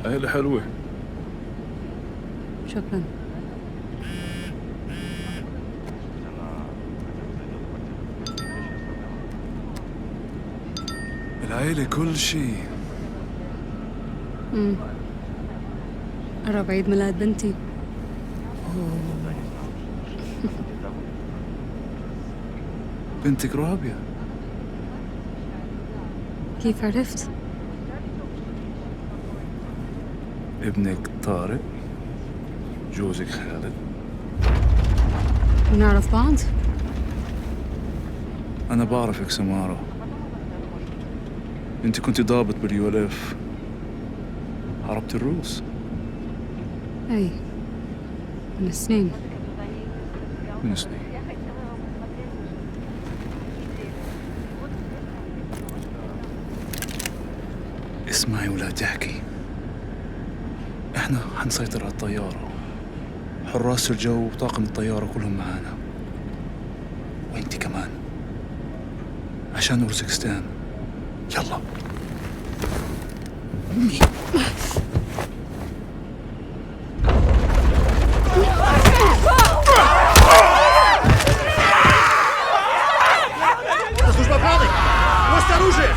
أهلا حلوة. شكرا. العيلة كل شيء. قرب عيد ميلاد بنتي. بنتك رابية. كيف عرفت؟ ابنك طارق، جوزك خالد. نعرف بعض؟ أنا بعرفك سمارة. انت كنت ضابط بالULF. حاربت الروس. اي من سنين. اسمعي ولا تحكي. احنا حنسيطر على الطيارة. حراس الجو وطاقم الطيارة كلهم معانا. وانت كمان. عشان أورزكستان. يلا. Служба правды! Пусть оружие!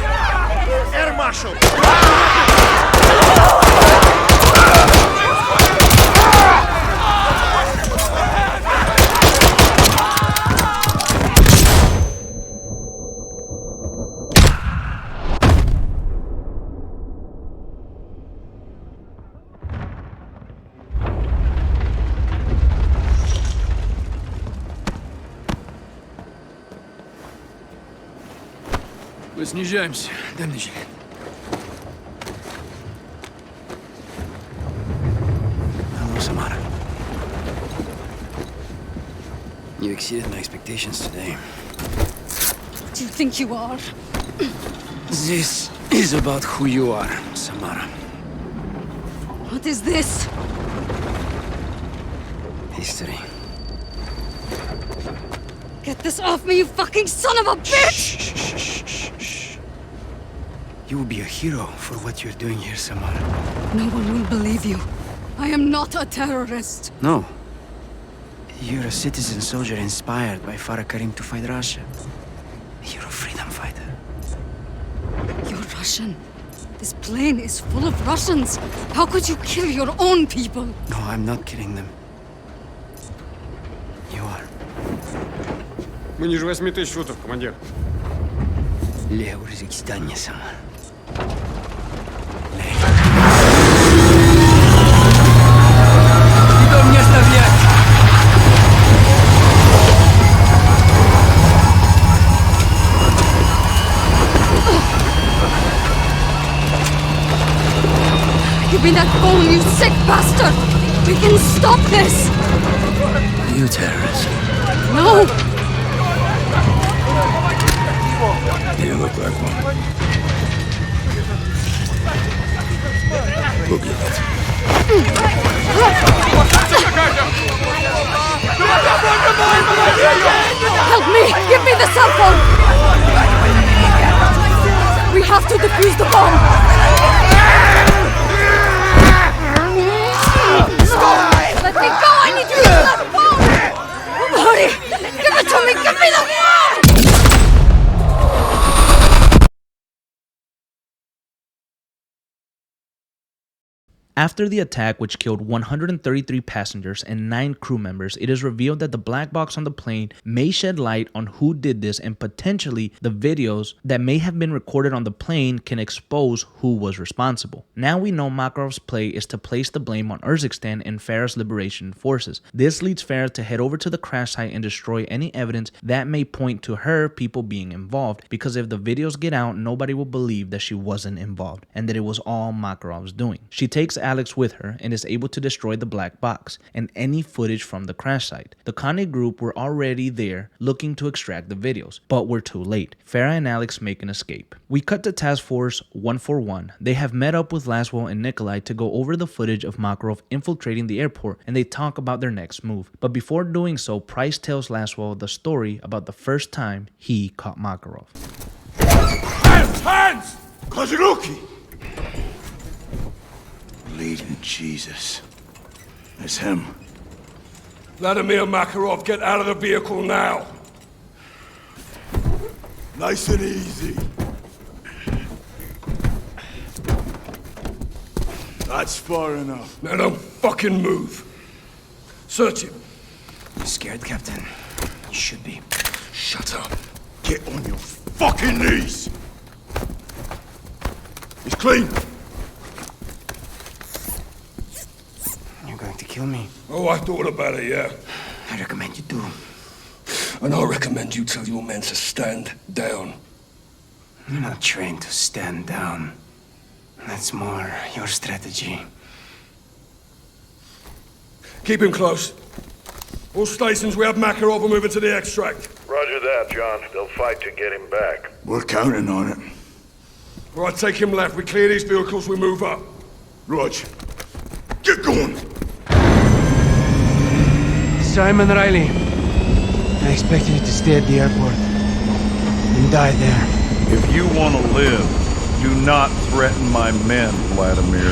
Эрмаршал! Снижаемся. Дай мне жилет. Hello, Samara. You exceeded my expectations today. What do you think you are? This is about who you are, Samara. What is this? History. Get this off me, you fucking son of a bitch! You will be a hero for what you're doing here, Samara. No one will believe you. I am not a terrorist. No. You're a citizen soldier inspired by Farah Karim to fight Russia. You're a freedom fighter. You're Russian. This plane is full of Russians. How could you kill your own people? No, I'm not killing them. You are. Мы ниже 8000 футов, командир. Леурзик станется. Идем не оставлять! Give me that phone, you sick bastard! We can stop this! You terrorist. No! You look like one. Look at it. Help me! Give me the cell phone! We have to defuse the bomb! Let me go! I need you to use that phone! Hurry! Give it to me! Give me the phone! After the attack, which killed 133 passengers and 9 crew members, it is revealed that the black box on the plane may shed light on who did this, and potentially the videos that may have been recorded on the plane can expose who was responsible. Now we know Makarov's play is to place the blame on Urzikstan and Farah's liberation forces. This leads Farah to head over to the crash site and destroy any evidence that may point to her people being involved, because if the videos get out, nobody will believe that she wasn't involved and that it was all Makarov's doing. She takes Alex with her and is able to destroy the black box and any footage from the crash site. The Kane group were already there looking to extract the videos, but were too late. Farah and Alex make an escape. We cut to Task Force 141. They have met up with Laswell and Nikolai to go over the footage of Makarov infiltrating the airport, and they talk about their next move. But before doing so, Price tells Laswell the story about the first time he caught Makarov. Hands! Kozuruki! Bleeding Jesus. That's him. Vladimir Makarov, get out of the vehicle now! Nice and easy. That's far enough. Now don't fucking move. Search him. You scared, Captain? You should be. Shut up. Get on your fucking knees! He's clean. You're going to kill me? Oh, I thought about it, yeah. I recommend you do. And I recommend you tell your men to stand down. You're not trained to stand down. That's more your strategy. Keep him close. All stations, we have Makarov. We're moving to the extract. Roger that, John. They'll fight to get him back. We're counting on it. All right, take him left. We clear these vehicles, we move up. Rog, get going! Simon Riley, I expected you to stay at the airport and die there. If you want to live, do not threaten my men, Vladimir.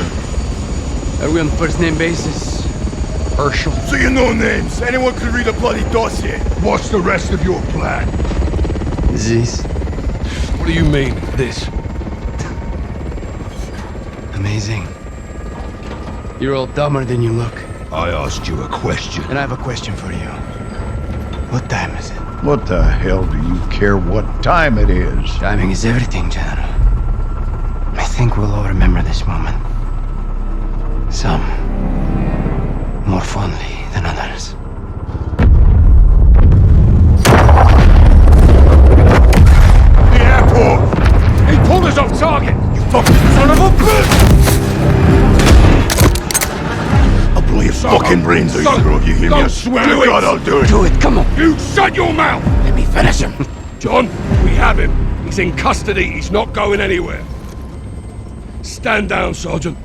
Are we on first-name basis? Herschel? So you know names. Anyone could read a bloody dossier. What's the rest of your plan? This. What do you mean, this? Amazing. You're all dumber than you look. I asked you a question. And I have a question for you. What time is it? What the hell do you care what time it is? Timing is everything, General. I think we'll all remember this moment. Some more fondly than others. The airport! He pulled us off target! You fucking son of a bitch! I'll blow your fucking brains out, you throat, you hear me? I swear to God I'll do it! Do it, come on! You shut your mouth! Let me finish him! John, we have him. He's in custody. He's not going anywhere. Stand down, Sergeant.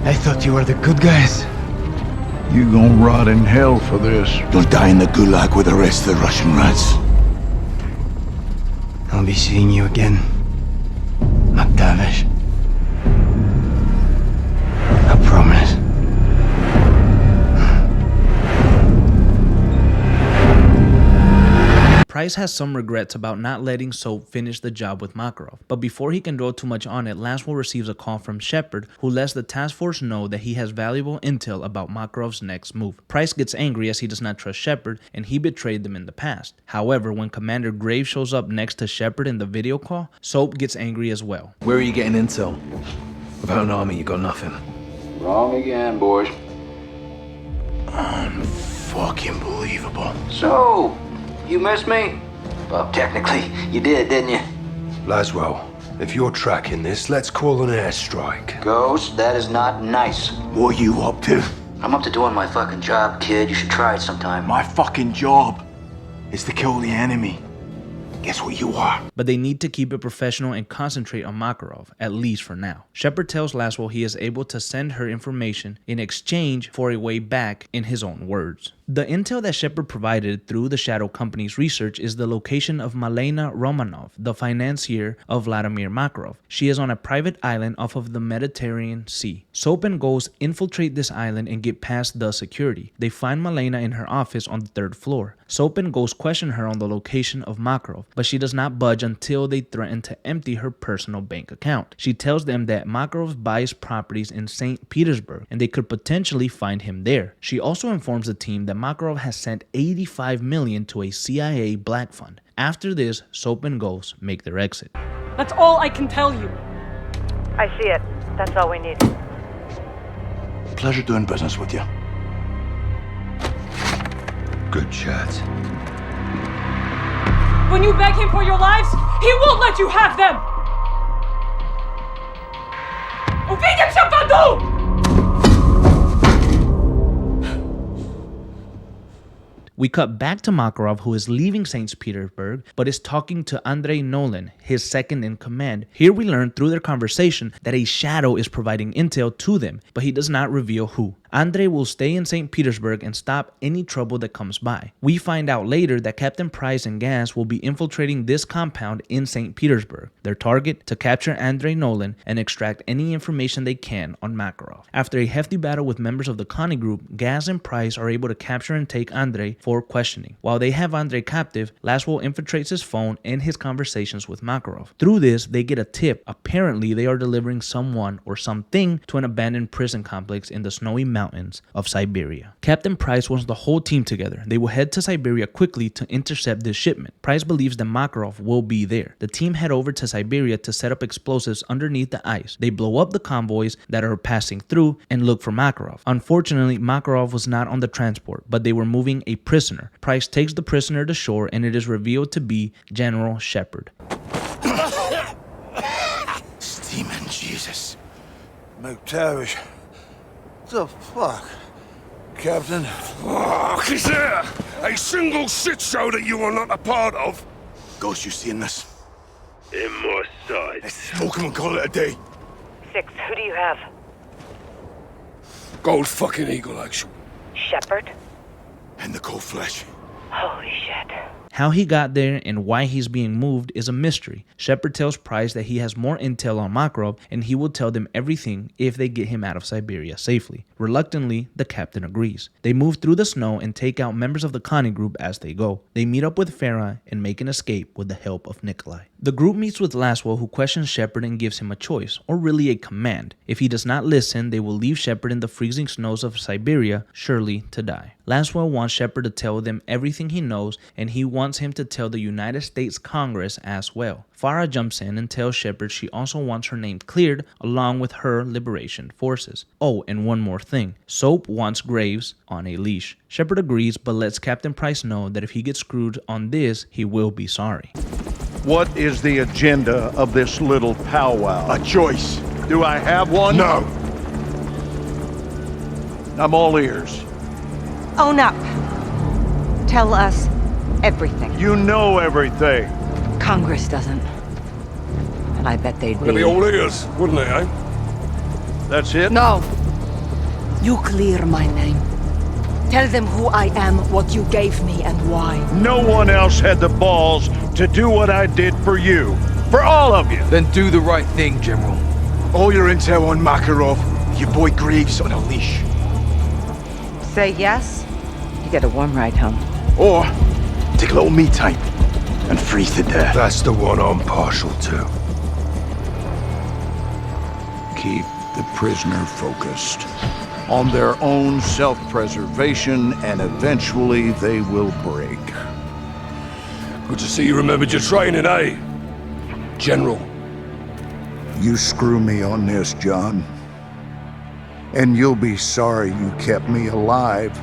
I thought you were the good guys. You gonna rot in hell for this. You'll die in the gulag with the rest of the Russian rats. I'll be seeing you again, McTavish. I promise. Price has some regrets about not letting Soap finish the job with Makarov, but before he can dwell too much on it, Laswell receives a call from Shepard, who lets the task force know that he has valuable intel about Makarov's next move. Price gets angry as he does not trust Shepard, and he betrayed them in the past. However, when Commander Graves shows up next to Shepard in the video call, Soap gets angry as well. Where are you getting intel? Without an army, you got nothing. Wrong again, boys. Unfucking believable. So, you missed me? Well, technically, you did, didn't you? Laswell, if you're tracking this, let's call an airstrike. Ghost, that is not nice. What are you up to? I'm up to doing my fucking job, kid. You should try it sometime. My fucking job is to kill the enemy. Guess what you are? But they need to keep it professional and concentrate on Makarov, at least for now. Shepard tells Laswell he is able to send her information in exchange for a way back, in his own words. The intel that Shepard provided through the Shadow Company's research is the location of Malena Romanov, the financier of Vladimir Makarov. She is on a private island off of the Mediterranean Sea. Soap and Ghost infiltrate this island and get past the security. They find Malena in her office on the 3rd floor. Soap and Ghost question her on the location of Makarov, but she does not budge until they threaten to empty her personal bank account. She tells them that Makarov buys properties in St. Petersburg and they could potentially find him there. She also informs the team that Makarov has sent $85 million to a CIA black fund. After this, Soap and Ghost make their exit. That's all I can tell you. I see it. That's all we need. Pleasure doing business with you. Good chat. When you beg him for your lives, he won't let you have them! Увидимся в аду! We cut back to Makarov, who is leaving St. Petersburg, but is talking to Andrei Nolan, his second in command. Here we learn through their conversation that a shadow is providing intel to them, but he does not reveal who. Andrei will stay in St. Petersburg and stop any trouble that comes by. We find out later that Captain Price and Gaz will be infiltrating this compound in St. Petersburg. Their target, to capture Andrei Nolan and extract any information they can on Makarov. After a hefty battle with members of the Connie group, Gaz and Price are able to capture and take Andrei for questioning. While they have Andrei captive, Laswell infiltrates his phone and his conversations with Makarov. Through this, they get a tip. Apparently, they are delivering someone or something to an abandoned prison complex in the snowy mountains of Siberia. Captain Price wants the whole team together. They will head to Siberia quickly to intercept this shipment. Price believes that Makarov will be there. The team head over to Siberia to set up explosives underneath the ice. They blow up the convoys that are passing through and look for Makarov. Unfortunately, Makarov was not on the transport, but they were moving a prisoner. Price takes the prisoner to shore and it is revealed to be General Shepard. Steaming Jesus. McTavish. The fuck? Captain? Fuck, is there a single shit show that you are not a part of? Ghost, you seen this? In my sight. Let's smoke him and call it a day. 6, who do you have? Gold fucking Eagle, actual. Shepard? And the cold flesh. Holy shit. How he got there and why he's being moved is a mystery. Shepard tells Price that he has more intel on Makarov and he will tell them everything if they get him out of Siberia safely. Reluctantly, the captain agrees. They move through the snow and take out members of the Connie group as they go. They meet up with Farah and make an escape with the help of Nikolai. The group meets with Laswell, who questions Shepard and gives him a choice, or really a command. If he does not listen, they will leave Shepard in the freezing snows of Siberia, surely to die. Laswell wants Shepard to tell them everything he knows, and he wants him to tell the United States Congress as well. Farah jumps in and tells Shepard she also wants her name cleared along with her liberation forces. Oh, and one more thing. Soap wants Graves on a leash. Shepard agrees but lets Captain Price know that if he gets screwed on this, he will be sorry. What is the agenda of this little powwow? A choice. Do I have one? No. I'm all ears. Own up. Tell us everything. You know everything. Congress doesn't. And I bet they'd They'd be all ears, wouldn't they, eh? That's it? No. You clear my name. Tell them who I am, what you gave me, and why. No one else had the balls to do what I did for you. For all of you. Then do the right thing, General. All your intel on Makarov, your boy Graves on a leash. Say yes, you get a warm ride home. Or take a little me time. and freeze to death. That's the one I'm partial to. Keep the prisoner focused on their own self-preservation, and eventually they will break. Good to see you remembered your training, eh? General. You screw me on this, John, and you'll be sorry you kept me alive.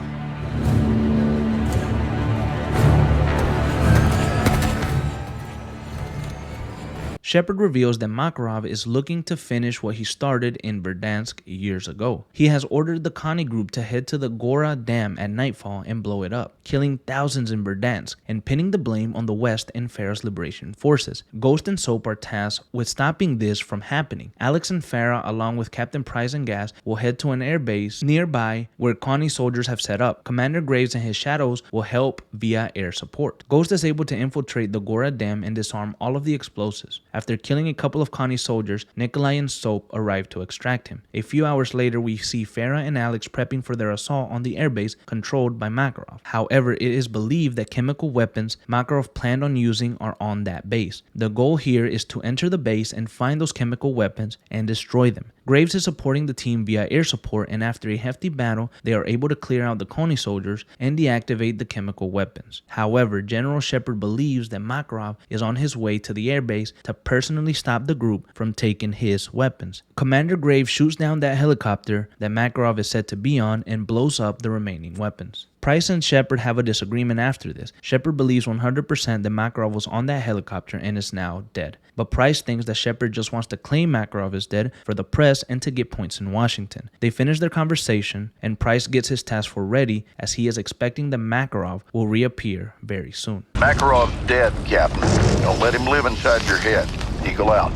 Shepard reveals that Makarov is looking to finish what he started in Verdansk years ago. He has ordered the Connie group to head to the Gora Dam at nightfall and blow it up, killing thousands in Verdansk and pinning the blame on the West and Farah's liberation forces. Ghost and Soap are tasked with stopping this from happening. Alex and Farah, along with Captain Price and Gas, will head to an airbase nearby where Connie soldiers have set up. Commander Graves and his shadows will help via air support. Ghost is able to infiltrate the Gora Dam and disarm all of the explosives. After killing a couple of Connie soldiers, Nikolai and Soap arrive to extract him. A few hours later, we see Farah and Alex prepping for their assault on the airbase controlled by Makarov. However, it is believed that chemical weapons Makarov planned on using are on that base. The goal here is to enter the base and find those chemical weapons and destroy them. Graves is supporting the team via air support, and after a hefty battle, they are able to clear out the Connie soldiers and deactivate the chemical weapons. However, General Shepard believes that Makarov is on his way to the airbase to personally stop the group from taking his weapons. Commander Graves shoots down that helicopter that Makarov is said to be on and blows up the remaining weapons. Price and Shepard have a disagreement after this. Shepard believes 100% that Makarov was on that helicopter and is now dead. But Price thinks that Shepard just wants to claim Makarov is dead for the press and to get points in Washington. They finish their conversation, and Price gets his task force ready as he is expecting that Makarov will reappear very soon. Makarov's dead, Captain. Don't let him live inside your head. Eagle out.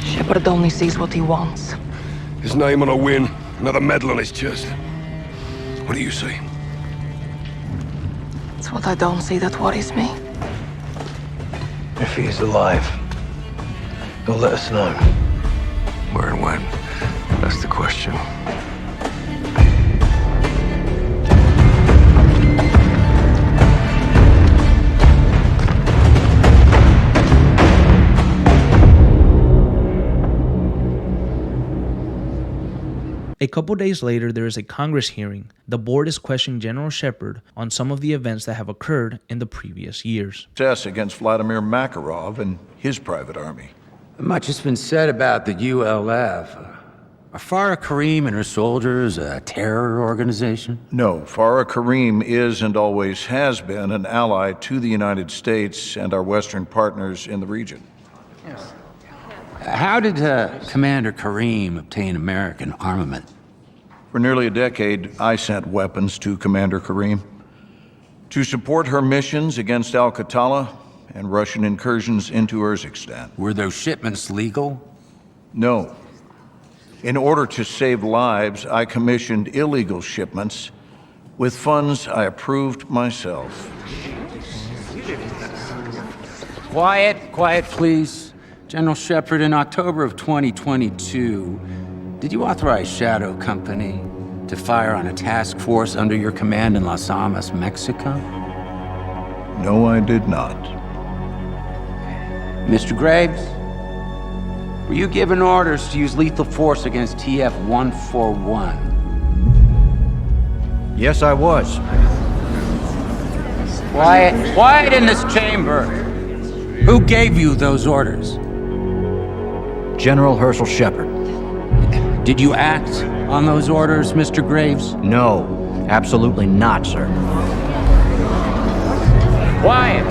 Shepard only sees what he wants. His name on a win, another medal on his chest. What do you see? It's what I don't see that worries me. If he is alive, he'll let us know. Where and when? That's the question. A couple days later, there is a Congress hearing. The board is questioning General Shepard on some of the events that have occurred in the previous years. Success against Vladimir Makarov and his private army. Much has been said about the ULF. Are Farah Karim and her soldiers a terror organization? No, Farah Karim is and always has been an ally to the United States and our Western partners in the region. How did Commander Karim obtain American armament? For nearly a decade, I sent weapons to Commander Karim to support her missions against Al-Qatala and Russian incursions into Urzikstan. Were those shipments legal? No. In order to save lives, I commissioned illegal shipments with funds I approved myself. Quiet, please. General Shepard, in October of 2022, did you authorize Shadow Company to fire on a task force under your command in Las Almas, Mexico? No, I did not. Mr. Graves, were you given orders to use lethal force against TF-141? Yes, I was. Quiet in this chamber. Who gave you those orders? General Herschel Shepard. Did you act on those orders, Mr. Graves? No, absolutely not, sir. Quiet!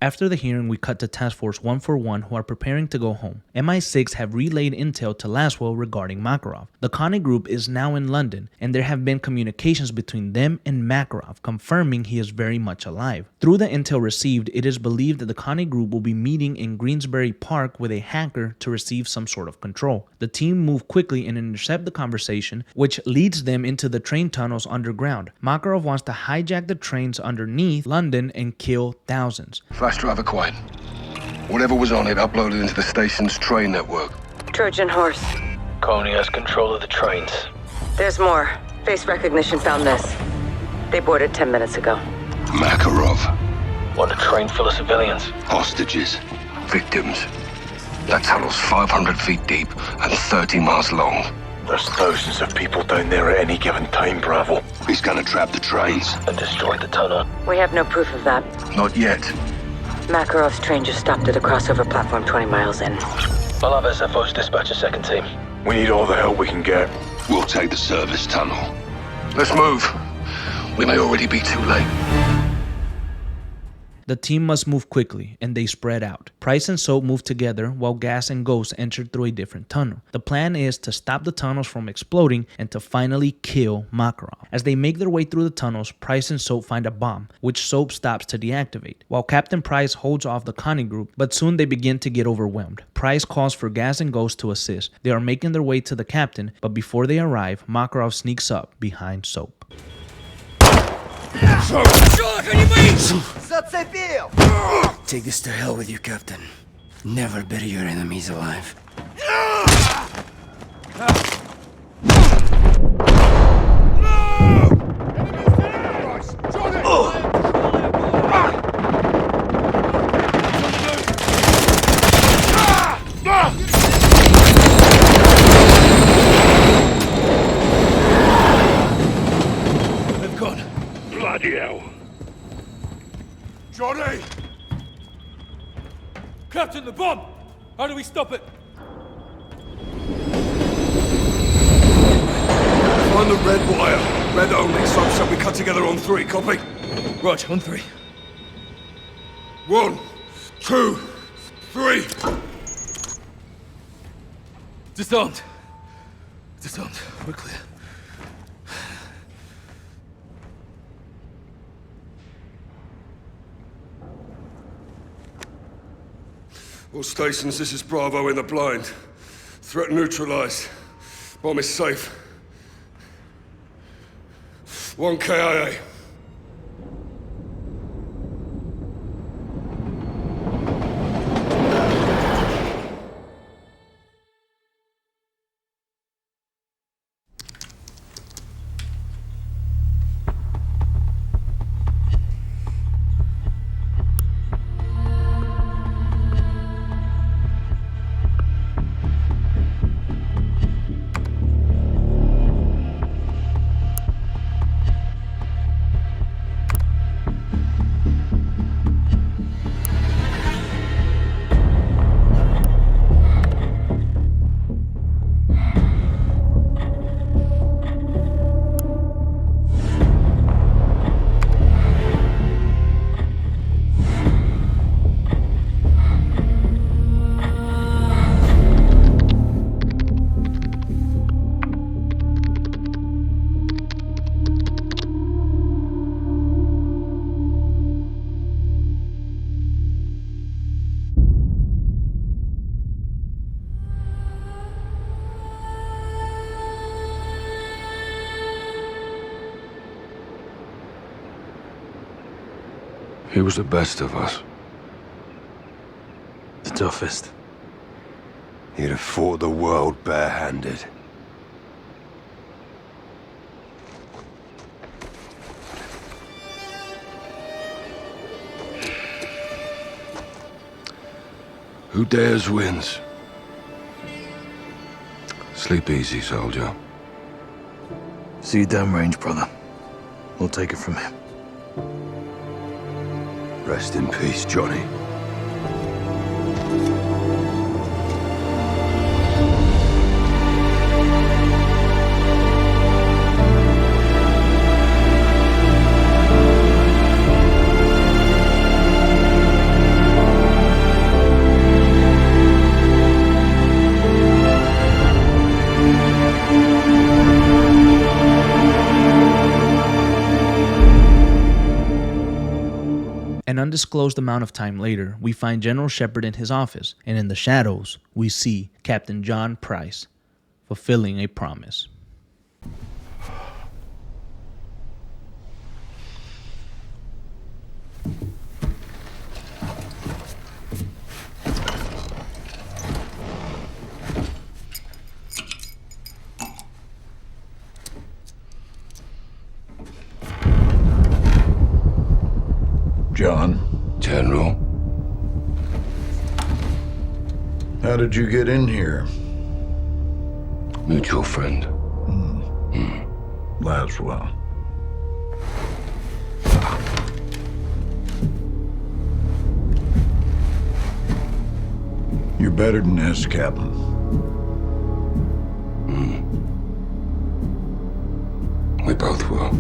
After the hearing, we cut to Task Force 141, who are preparing to go home. MI6 have relayed intel to Laswell regarding Makarov. The Connie group is now in London, and there have been communications between them and Makarov, confirming he is very much alive. Through the intel received, it is believed that the Connie group will be meeting in Greensbury Park with a hacker to receive some sort of control. The team move quickly and intercept the conversation, which leads them into the train tunnels underground. Makarov wants to hijack the trains underneath London and kill thousands. Flash drive acquired. Whatever was on it uploaded into the station's train network. Trojan horse. Coney has control of the trains. There's more. Face recognition found this. They boarded 10 minutes ago. Makarov. On a train full of civilians. Hostages. Victims. That tunnel's 500 feet deep and 30 miles long. There's thousands of people down there at any given time, Bravo. He's gonna trap the trains. And destroy the tunnel. We have no proof of that. Not yet. Makarov's train just stopped at a crossover platform 20 miles in. I'll have SFOs dispatch a second team. We need all the help we can get. We'll take the service tunnel. Let's move. We may already be too late. The team must move quickly, and they spread out. Price and Soap move together while Gas and Ghost enter through a different tunnel. The plan is to stop the tunnels from exploding and to finally kill Makarov. As they make their way through the tunnels, Price and Soap find a bomb, which Soap stops to deactivate, while Captain Price holds off the Connie group, but soon they begin to get overwhelmed. Price calls for Gas and Ghost to assist. They are making their way to the captain, but before they arrive, Makarov sneaks up behind Soap. Take this to hell with you, Captain. Never bury your enemies alive. They've gone. Bloody hell. Johnny! Captain, the bomb! How do we stop it? Find the red wire. Red only. So we cut together on 3. Copy? Roger, on 3. 1, 2, 3. Disarmed. Disarmed. We're clear. All stations, this is Bravo in the blind. Threat neutralized. Bomb is safe. 1 KIA. He was the best of us. The toughest. He'd have fought the world barehanded. Who dares wins. Sleep easy, soldier. See you downrange, brother. We'll take it from here. Rest in peace, Johnny. An undisclosed amount of time later, we find General Shepard in his office, and in the shadows, we see Captain John Price fulfilling a promise. How did you get in here? Mutual friend. Laswell. You're better than this, Captain. We both will.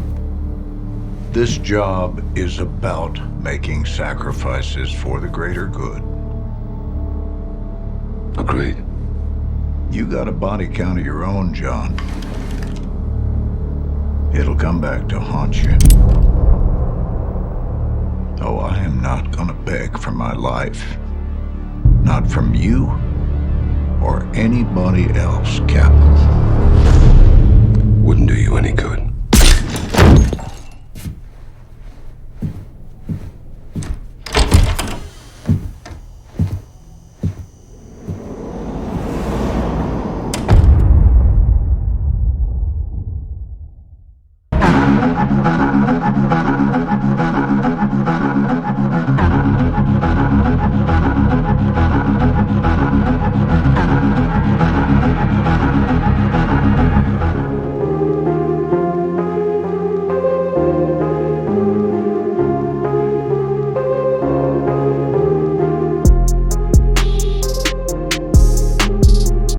This job is about making sacrifices for the greater good. Agreed. You got a body count of your own, John. It'll come back to haunt you. Oh, I am not gonna beg for my life. Not from you or anybody else, Captain. Wouldn't do you any good.